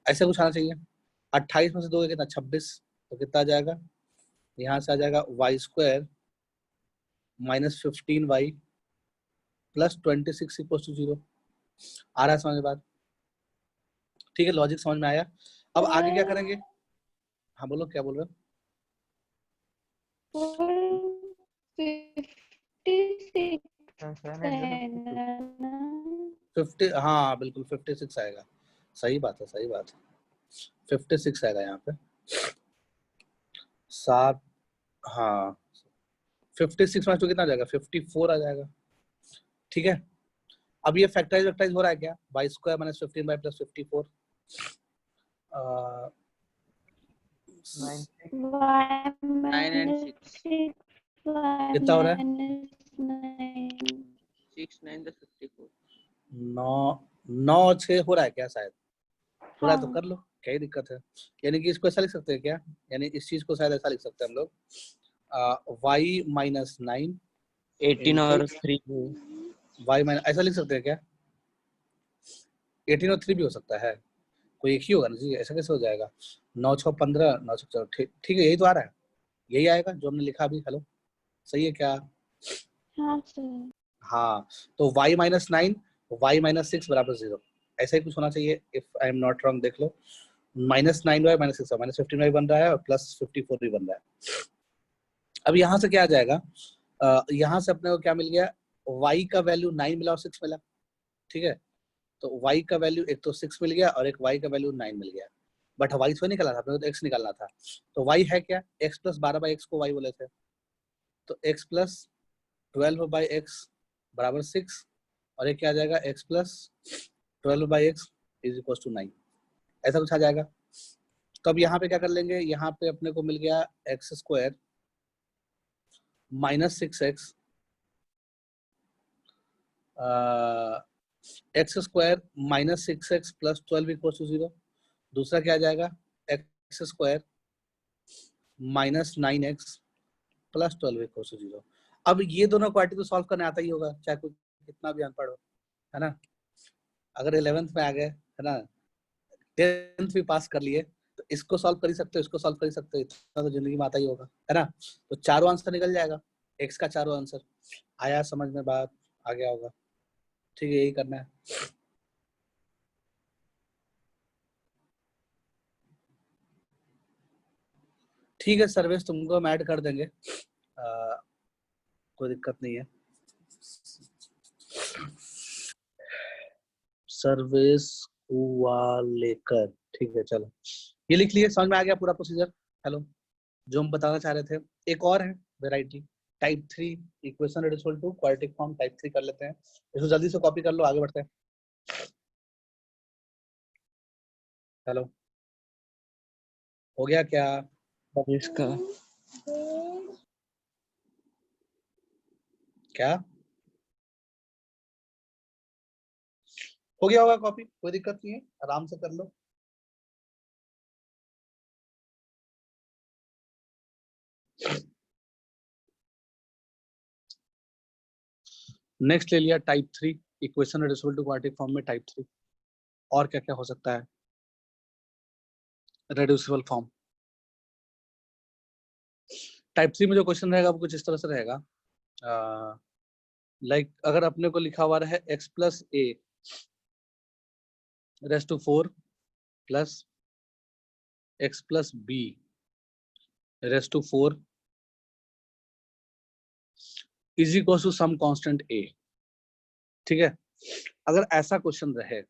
ऐसा कुछ आना चाहिए। 28 में से 2 कितना 26, तो कितना आ जाएगा, यहाँ से आ जाएगा Y square minus 15y plus 26 equal to 0, आ रहा है समझ में बात, ठीक है, लॉजिक समझ में आया। अब आगे क्या करेंगे? हाँ बोलो, क्या बोल रहे हो? 50, हाँ बिल्कुल 56 आएगा। सही बात है, सही बात है, 56 आएगा यहाँ पे। 7, हाँ 56 में कितना आ जाएगा? 54 आ जाएगा। ठीक है, अब ये फैक्टराइज वैक्टराइज हो रहा है क्या? By square minus 15 plus 54 9 and 6 कितना हो रहा है? 6 9 the 54 9 6 हो रहा है क्या? शायद हो रहा है तो हाँ। कर लो, क्या ही दिक्कत है। यानी कि इसको ऐसा लिख सकते हैं क्या? यानी इस चीज को शायद ऐसा लिख सकते हैं हम लोग, y माइनस 9 18 और 3 y माइनस, ऐसा लिख सकते हैं क्या? 18 और 3 भी हो सकता है, कोई एक ही होगा ना जी, ऐसा कैसे हो जाएगा? 9 6 15 9 6 14, ठीक है, यही तो आ रहा है, यही आएगा जो हमने लिखा अभी। हेलो, सही है क्या? हाँ सर। हाँ, तो y माइनस 9 y माइनस 6 बराबर 0, ऐसा ही कुछ होना चाहिए। If I am not wrong, देख लो, minus 9y minus 6 minus 15y बन रहा है और प्लस 54 भी बन रहा है। अब यहाँ से क्या आ जाएगा? यहाँ से अपने को क्या मिल गया? y का वैल्यू 9 मिला और 6 मिला, ठीक है। तो y का वैल्यू एक तो 6 मिल गया और एक y का वैल्यू 9 मिल गया, बट y थोड़ी निकाला था अपने को, तो x निकालना था। तो y है क्या? x प्लस 12/x को y बोले थे, तो x प्लस 12/x बराबर 6, और एक क्या आ जाएगा? x plus 12/x is equal to 9, ऐसा कुछ आ जाएगा। तो अब यहाँ पे क्या कर लेंगे? यहाँ पे अपने को मिल गया X square minus 6x, X square minus 6x plus 12 equal to 0। दूसरा क्या आ जाएगा? X square minus 9x plus 12 equal to 0। अब ये दोनों क्वाड्रेटिक तो सॉल्व करने आता ही होगा, चाहे कोई कितना भी अनपढ़ हो, है ना। अगर 11th में आ गए, है ना, 10th भी पास कर लिए, तो इसको सॉल्व कर ही सकते हो, इसको सॉल्व कर ही सकते हो, इतना तो जिंदगी में आता ही होगा, है ना। तो चारों आंसर निकल जाएगा, एक्स का चारों आंसर। आया समझ में बात? आ गया होगा, ठीक है, यही करना है। ठीक है, सर्विस तुमको हम ऐड कर देंगे, कोई दिक्कत नहीं है। सर्विस लेकर, ठीक है, चलो ये लिख लिए, समझ में आ गया पूरा प्रोसीजर। हेलो, जो हम बताना चाह रहे थे, एक और है variety, type 3 equation reducible to quadratic form, type 3 कर लेते हैं। इसको जल्दी से कॉपी कर लो, आगे बढ़ते हैं। हेलो, हो गया क्या? इसका क्या हो गया होगा कॉपी, कोई दिक्कत नहीं है, आराम से कर लो। नेक्स्ट ले लिया type 3 equation reducible to quadratic form में, टाइप 3 और क्या क्या हो सकता है रिड्यूसिबल फॉर्म। टाइप 3 में जो क्वेश्चन रहेगा वो कुछ इस तरह से रहेगा, लाइक अगर अपने को लिखा हुआ है x plus A raise to 4 plus x plus B raise to 4 is equal to some constant a, ठीक है। अगर ऐसा क्वेश्चन रहे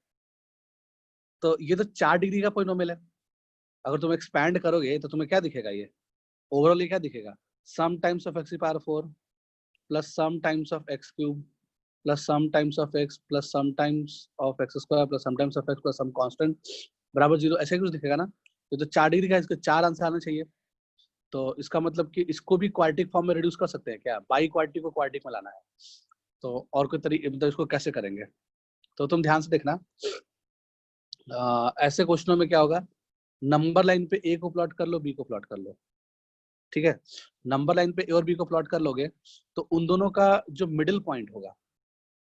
तो ये तो 4 डिग्री का पॉलिनोमियल है, अगर तुम एक्सपैंड करोगे तो तुम्हें क्या दिखेगा? ये ओवरऑल क्या दिखेगा? Some times of x power 4 plus some times of x cube plus some times of x plus some times of x square plus some times of x plus some constant बराबर 0, ऐसे कुछ दिखेगा ना। ये तो 4 डिग्री का, इसके 4 आंसर आना चाहिए। तो इसका मतलब कि इसको भी क्वाड्रेटिक फॉर्म में रिड्यूस कर सकते हैं क्या? बाई क्वाड्रेटिक को क्वाड्रेटिक में लाना है, तो और कोई तरीके, मतलब इसको कैसे करेंगे? तो तुम ध्यान से देखना, ऐसे क्वेश्चनों में क्या होगा, नंबर लाइन पे ए को प्लॉट कर लो, बी को प्लॉट कर लो, ठीक है। नंबर लाइन पे ए और बी को प्लॉट कर लोगे तो उन दोनों का जो मिडिल पॉइंट होगा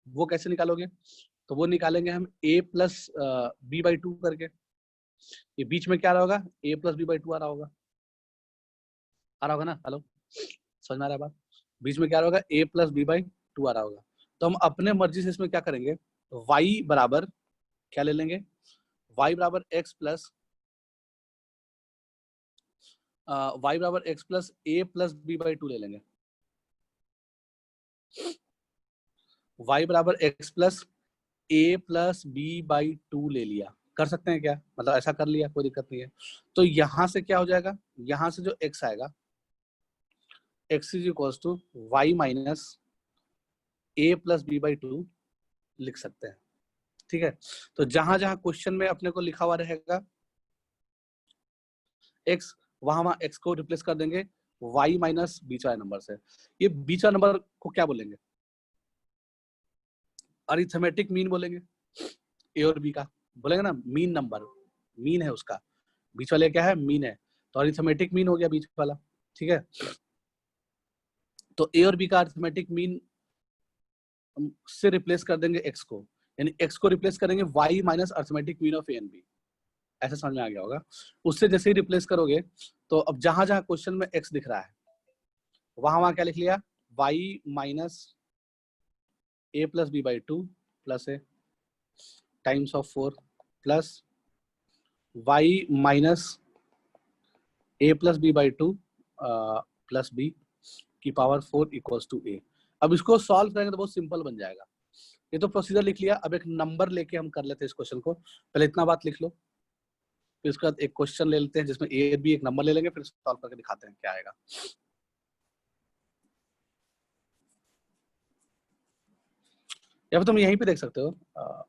वो कैसे निकालोगे? तो वो निकालेंगे हम a प्लस b/2 करके। ये बीच में क्या रहा होगा? a प्लस b/2 आ रहा होगा, ना। हेलो, समझ में आ रहा है बात? बीच में क्या रहा होगा? a प्लस b/2 आ रहा होगा। तो हम अपने मर्जी से इसमें क्या करेंगे, y बराबर क्या ले लेंगे? y बराबर x प्लस y बराबर x plus a plus b by 2 ले लेंगे। y बराबर x plus a plus b by 2 ले लिया, कर सकते हैं क्या? मतलब ऐसा कर लिया, कोई दिक्कत नहीं है। तो यहां से क्या हो जाएगा, यहां से जो x आएगा, x is equal to y minus a plus b by 2 लिख सकते हैं। ठीक है, तो जहां जहां क्वेश्चन में अपने को लिखा हुआ रहेगा x, वहां वहां x को रिप्लेस कर देंगे y माइनस बीच वाले नंबर से। ये बीच वाले नंबर को क्या बोलेंगे? अरिथमेटिक मीन बोलेंगे, a और b का बोलेंगे ना, मीन नंबर, मीन है उसका, बीच वाले क्या है, मीन है, तो अरिथमेटिक मीन हो गया बीच वाला। ठीक है, तो a और b का अरिथमेटिक मीन से रिप्लेस कर देंगे x को, यानी x को रिप्लेस करेंगे y minus arithmetic mean of a and b। ऐसा समझ में आ गया होगा। उससे जैसे ही रिप्लेस करोगे तो अब जहां जहां क्वेश्चन में x दिख रहा है वहां वहां क्या लिख लिया, y minus a plus b by 2 plus a times of 4 plus y minus a plus b by 2 plus b की पावर 4 इक्वल्स टू a। अब इसको सॉल्व करेंगे तो बहुत सिंपल बन जाएगा। ये तो प्रोसीजर लिख लिया, अब एक नंबर लेके हम कर लेते हैं इस क्वेश्चन को। पहले इतना बात लिख लो, फिर उसके बाद एक क्वेश्चन ले लेते हैं जिसमें a b एक नंबर ले लेंगे, फिर सॉल्व करके दिखाते हैं क्या आएगा। या फिर तुम यहीं पे देख सकते हो,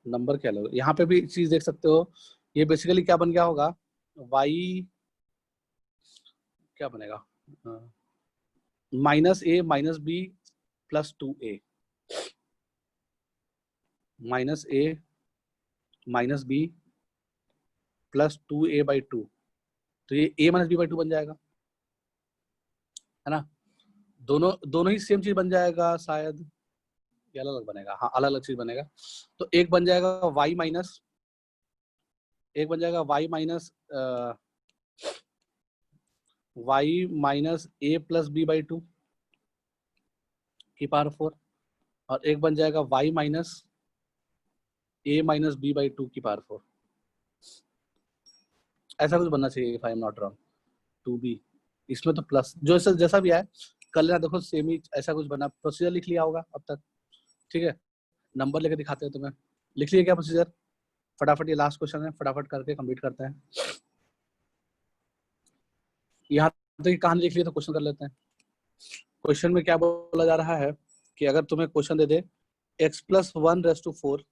नंबर क्या लो, यहाँ पे भी चीज देख सकते हो। ये बेसिकली क्या बन गया होगा, y क्या बनेगा, minus a minus b plus 2a, minus a minus b plus 2a by 2, तो ये a माइनस b बाई 2 बन जाएगा, है ना। दोनों ही सेम चीज बन जाएगा शायद, ये अलग अलग बनेगा, हाँ अलग अलग चीज बनेगा। तो एक बन जाएगा y माइनस, एक बन जाएगा y minus y minus a plus b by 2 की पावर 4, और एक बन जाएगा y minus a minus b by 2 की पावर 4। ऐसा कुछ बनना चाहिए if I am not wrong, 2b, इसमें तो प्लस जो जैसा भी है कर लेना। देखो सेम ही ऐसा कुछ बना, प्रोसीजर लिख लिया होगा अब तक। ठीक है, नंबर लेके दिखाते हैं तुम्हें, लिख लिया क्या प्रोसीजर? फटाफट, ये लास्ट क्वेश्चन है, फटाफट करके कंप्लीट करते हैं। यहाँ तक की कहानी लिख ली तो क्वेश्चन कर लेते हैं। क्वेश्चन में क्या बोला जा रहा है कि अगर तुम्हें क्वेश्चन दे दे x plus 1 raise to 4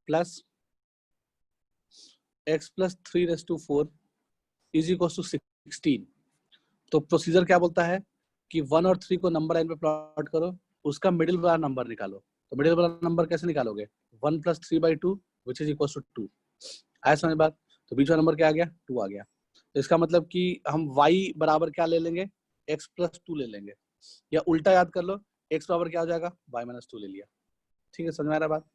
plus x plus 3 raise to 4 is equal to 16, तो प्रोसीजर क्या बोलता है कि 1 और 3 को नंबर लाइन पे प्लॉट करो, उसका मिडिल वाला नंबर निकालो। तो मिडिल वाला नंबर कैसे निकालोगे, 1 plus 3 by 2 which is equal to 2। आया समझ बात? तो बीच वाला नंबर क्या आ गया, 2 आ गया। तो इसका मतलब कि हम y बराबर क्या ले लेंगे, x प्लस 2 ले लेंगे, या उल्टा याद कर लो, x बराबर क्या हो जाएगा, y माइनस 2 ले लिया। ठीक है, समझ में आ रहा बात?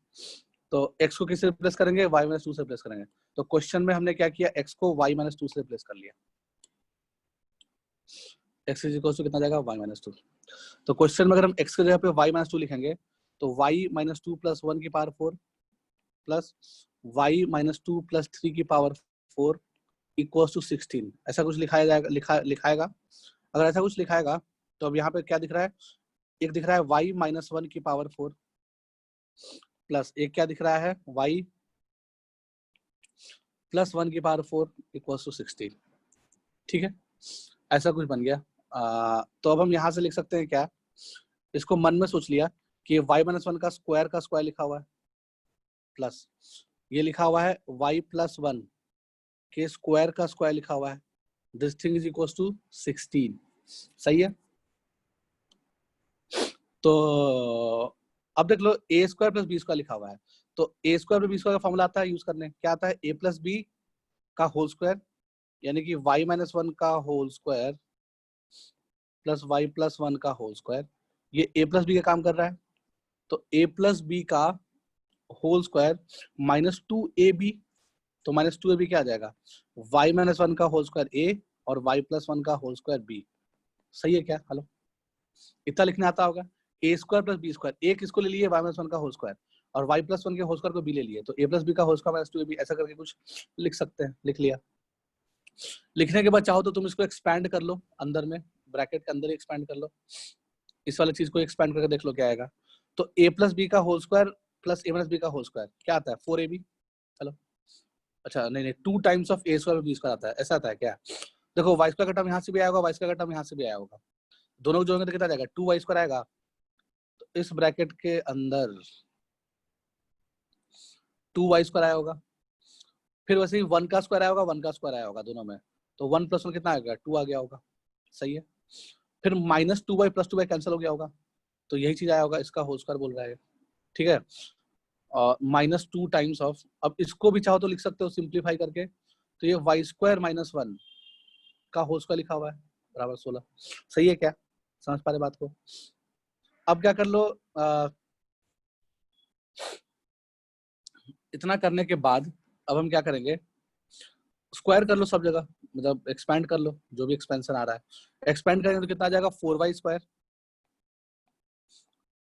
तो x को किससे रिप्लेस करेंगे, y माइनस 2 से रिप्लेस करेंगे। तो क्वेश्चन में हमने क्या किया, x को y माइनस 2 से रिप्लेस कर लिया। x इज इक्वल टू कितना जाएगा, y माइनस 2। तो क्वेश्चन में अगर हम x की जगह पे y माइनस 2 लिखेंगे तो y माइनस 2 प्लस 1 की power 4 plus y minus 2 plus 3 की पावर 4 इक्वल्स टू 16, ऐसा कुछ लिखाया जाएगा, लिखाएगा। अगर ऐसा कुछ लिखाएगा तो अब यहाँ पे क्या दिख रहा है, एक दिख रहा है y माइनस 1 की पावर 4 प्लस एक क्या दिख रहा है, y प्लस 1 की पावर 4 इक्वल्स टू 16। ठीक है, ऐसा कुछ बन गया। तो अब हम यहाँ से लिख सकते हैं क्या, इसको मन में सोच लिया कि y माइनस 1 का स्क्वायर लिखा हुआ है, प्लस ये लिखा हुआ है y प्लस 1 के स्क्वायर लिखा हुआ है, this thing is equal to 16। सही है, तो अब देख लो a square plus B square लिखा हुआ है, तो a square plus B square का फॉर्मूला आता है यूज करने, क्या आता है, a प्लस बी का होल स्क्वायर, यानी कि y माइनस 1 का whole square plus y plus 1 का होल स्क्वायर, ये a प्लस बी का काम कर रहा है। तो a प्लस बी का होल स्क्वायर माइनस 2ab, तो माइनस 2ab क्या आ जाएगा, y माइनस 1 का होल स्क्वायर a और y प्लस 1 का होल स्क्वायर b। सही है क्या? हेलो, इतना लिखने आता होगा। a square plus B square, एक इसको ले लिए y माइनस 1 का होल स्क्वायर, और y प्लस 1 के होल स्क्वायर को b ले लिए, तो a प्लस बी का होल स्क्वायर माइनस 2ab, ऐसा करके कुछ लिख सकते हैं, लिख लिया। लिखने के बाद चाहो तो तुम इसको एक्सपैंड कर लो, अंदर में ब्रैकेट के अंदर ही एक्सपैंड कर लो, इस वाली चीज को एक्सपैंड करके देख लो क्या आएगा। तो a प्लस बी का whole square plus a minus B का होल स्क्वायर क्या आता है 4ab। चलो अच्छा नहीं 2 times of a square B square आता है, ऐसा आता है क्या? देखो y स्क्वायर का टर्म यहाँ से भी आया होगा, y स्क्वायर का टर्म यहाँ से भी आया होगा, दोनों को जोड़ेंगे तो कितना आ जाएगा 2y स्क्वायर आएगा। तो इस ब्रैकेट के अंदर 2y स्क्वायर आया होगा, फिर वैसे ही 1 का स्क्वायर आया होगा, 1 का स्क्वायर आया होगा दोनों में, तो 1 प्लस 1 कितना आ गया 2 आ गया होगा, सही है। फिर minus 2y plus 2y cancel हो गया होगा, तो यही चीज आया होगा, इसका होल स्क्वायर बोल रहा है, ठीक है। माइनस 2 टाइम्स ऑफ, अब इसको भी चाहो तो लिख सकते हो सिंप्लीफाई करके, तो ये y स्क्वायर माइनस 1 का होल स्क्वायर लिखा हुआ है बराबर 16, सही है क्या? समझ पा रहे बात को? अब क्या कर लो, इतना करने के बाद अब हम क्या करेंगे, स्क्वायर कर लो सब जगह, मतलब एक्सपैंड कर लो, जो भी एक्सपेंशन आ रहा है एक्सपैंड करेंगे तो कितना आ जाएगा 4y square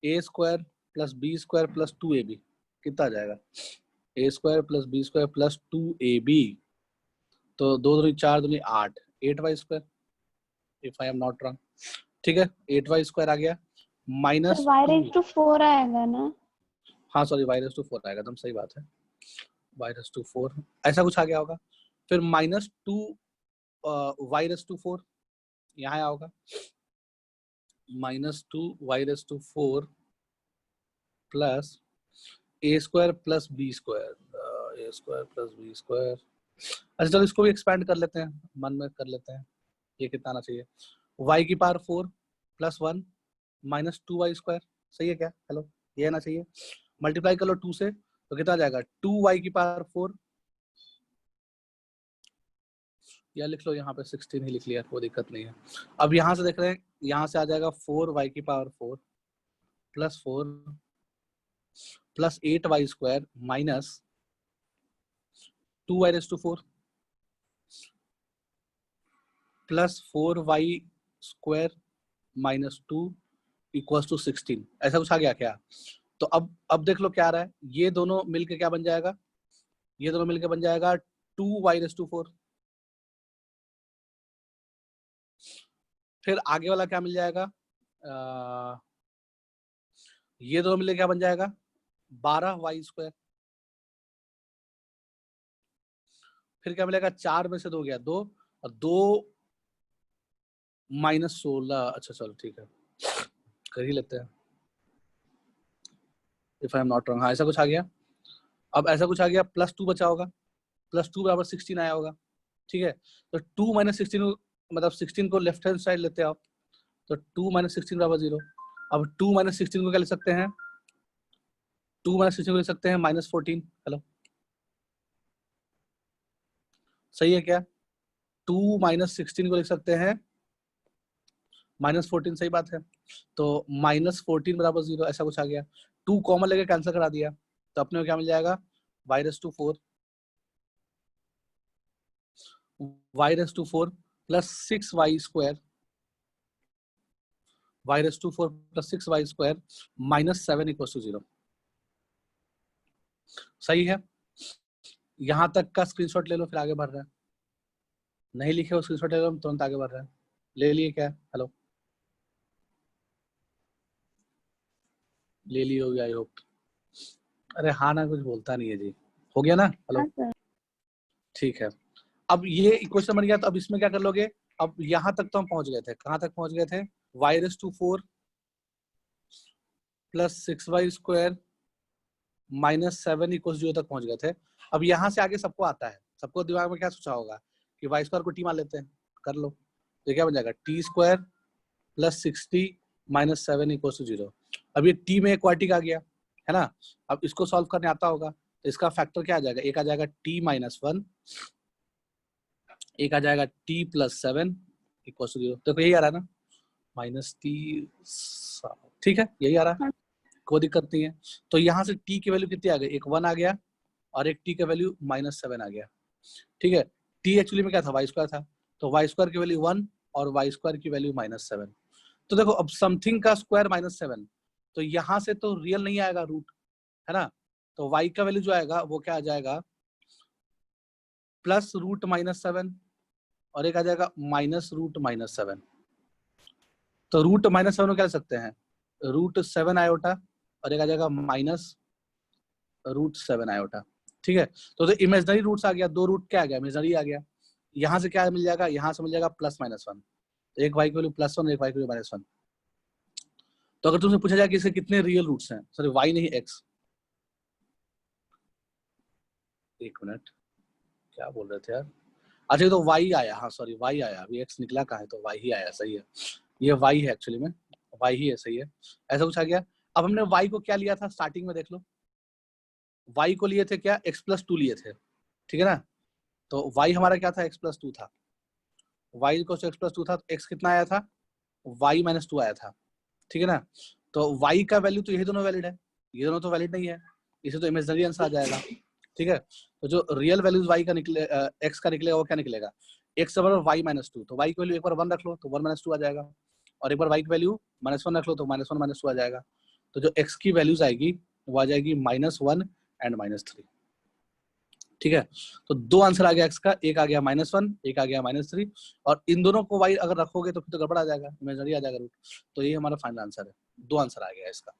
a square plus b square plus 2ab, कितना आ जाएगा a square plus b square plus 2ab, तो 2 दूनी 4 दूनी 8, 8y square if I am not wrong, ठीक है 8y स्क्वायर आ गया माइनस y raised to 4 आएगा ना? हाँ सॉरी y raised to 4 आएगा, एकदम सही बात है, y raised to 4 ऐसा कुछ आ गया होगा। फिर माइनस 2 y raised to 4 यहाँ आया होगा, minus 2 y raised to 4 plus a square plus b square, a square plus b square. अच्छा चलो इसको भी एक्सपैंड कर लेते हैं, मन में कर लेते हैं, ये कितना आना चाहिए y की power 4 plus 1 minus 2y square, सही है क्या? हेलो ये आना चाहिए, मल्टीप्लाई कर लो 2 से तो कितना आ जाएगा 2y की पावर 4, या लिख लो यहाँ पे 16 ही लिख लिया, कोई दिक्कत नहीं है। अब यहाँ से देख रहे हैं, यहाँ से आ जाएगा 4y की power 4 plus 4 plus 8y square minus 2y raise to 4 plus 4y square minus 2 equals to 16, ऐसा कुछ आ गया क्या? तो अब देख लो क्या आ रहा है, ये दोनों मिलके क्या बन जाएगा, ये दोनों मिलके बन जाएगा 2y रेज़ टू 4, फिर आगे वाला क्या मिल जाएगा, ये दोनों मिलके क्या बन जाएगा 12y स्क्वायर, फिर क्या मिलेगा 4 में से 2 गया 2 और 2 माइनस 16, अच्छा चलो ठीक है कर ही लेते हैं if I am not wrong, हाँ ऐसा कुछ आ गया। अब ऐसा कुछ आ गया प्लस 2 बचा होगा, प्लस 2 बराबर 16 आया होगा, ठीक है। तो 2 माइनस 16 मतलब 16 को लेफ्ट हैंड साइड लेते हैं आप, तो 2 माइनस 16 बराबर 0। अब 2 माइनस 16 को क्या लिख सकते हैं, 2 माइनस 16 को लिख सकते हैं माइनस 14, हेलो सही है क्या? 2 माइनस 16 को लिख सकते हैं माइनस 14, सही बात है। तो माइनस 14 बराबर 0, ऐसा कुछ आ गया, 2 कॉमन लेके कैंसिल करा दिया, तो अपने को क्या मिल जाएगा y raise to 4 y raise to 4 plus 6y square, y raise to 4 plus 6y square minus 7 equal to 0, सही है। यहां तक का स्क्रीनशॉट ले लो, फिर आगे बढ़ रहे हैं, नहीं लिखे हो स्क्रीनशॉट ले लो, हम तुरंत आगे बढ़ रहे हैं, ले लिए क्या? हेलो ले लिए होगी आई होप, अरे हाँ ना कुछ बोलता नहीं है जी, हो गया ना? हेलो हाँ सर। ठीक है, अब ये इक्वेशन बन गया, तो अब इसमें क्या कर लोगे, अब यहां तक तो हम पहुंच गए थे, कहां तक पहुंच गए थे y raise to 4 plus 6y square minus 7 equal 0 तक पहुंच गए थे। अब यहाँ से आगे सबको आता है, सबको दिमाग में क्या सोचा होगा कि y स्क्वायर को t मान लेते हैं, कर लो, तो क्या बन जाएगा t square plus 60 minus 7 equal to 0। अब ये t में क्वाड्रेटिक आ गया है ना, अब इसको सॉल्व करने आता होगा, तो इसका फैक्टर क्या आ जाएगा, एक आ जाएगा t माइनस 1, एक आ जाएगा t प्लस 7 इक्वल टू 0, देखो यही आ रहा है ना माइनस t, ठीक है यही आ रहा है, कोई दिक्कत नहीं है। तो यहाँ से t की वैल्यू कितनी आ गई, एक 1 आ गया और एक t का वैल्यू माइनस 7 आ गया, ठीक है। t एक्चुअली में क्या था, y स्क्वायर था, तो y स्क्वायर की वैल्यू 1 और y स्क्वायर की वैल्यू माइनस 7। तो देखो अब समथिंग का स्क्वायर माइनस 7, तो यहाँ से तो रियल नहीं आएगा रूट, है ना, तो y का वैल्यू जो आएगा वो क्या आ जाएगा प्लस रूट माइनस 7, और एक आ जाएगा -√-7। तो √-7 को क्या लिख सकते हैं, √7 आयोटा, और एक आ जाएगा -√7 आयोटा। ठीक है, तो इमेजनरी रूट्स आ गया, 2 रूट क्या आ गया, इमेजनरी आ गया। यहाँ से क्या मिल जाएगा, यहाँ से मिल जाएगा +-1, एक y की वैल्यू +1, एक y की वैल्यू -1। तो अगर तुमसे पूछा जाए कि इसके कितने रियल रूट्स हैं, सॉरी y नहीं x, एक मिनट क्या बोल रहे थे यार, अच्छा ये तो y आया, हाँ सॉरी y आया, अभी x निकला कहाँ है, तो y ही आया, सही है, ये y है एक्चुअली में, y ही है, सही है, ऐसा कुछ आ गया। अब हमने y को क्या लिया था स्टार्टिंग में, देख लो y को लिए थे क्या, x+2 लिए थे, ठीक है ना, तो y हमारा क्या था, x+2 था, y को x+2 था, तो x कितना आया था, y-2 आया था, ठीक है ना। तो y का वैल्यू तो यही दोनों वैलिड है, ये दोनों तो वैलिड नहीं है, इसे तो इमेजिनरी आंसर आ जाएगा, ठीक है। तो जो रियल वैल्यूज y का निकले, x का निकलेगा, वो क्या निकलेगा, x बराबर y-2, तो y की वैल्यू एक बार 1 रख लो तो 1-2 आ जाएगा, और एक बार y की वैल्यू -1 रख लो तो -1-2 आ जाएगा। तो जो x की वैल्यूज आएगी वो आ जाएगी -1 एंड -3, ठीक है। तो 2 आंसर आ गया x का, एक आ गया -1, एक आ गया -3, और इन दोनों को y अगर रखोगे तो फिर तो गड़बड़ आ जाएगा, इमेजिनरी आ जाएगा रूट। तो ये हमारा फाइनल आंसर है, 2 आंसर आ गया इसका।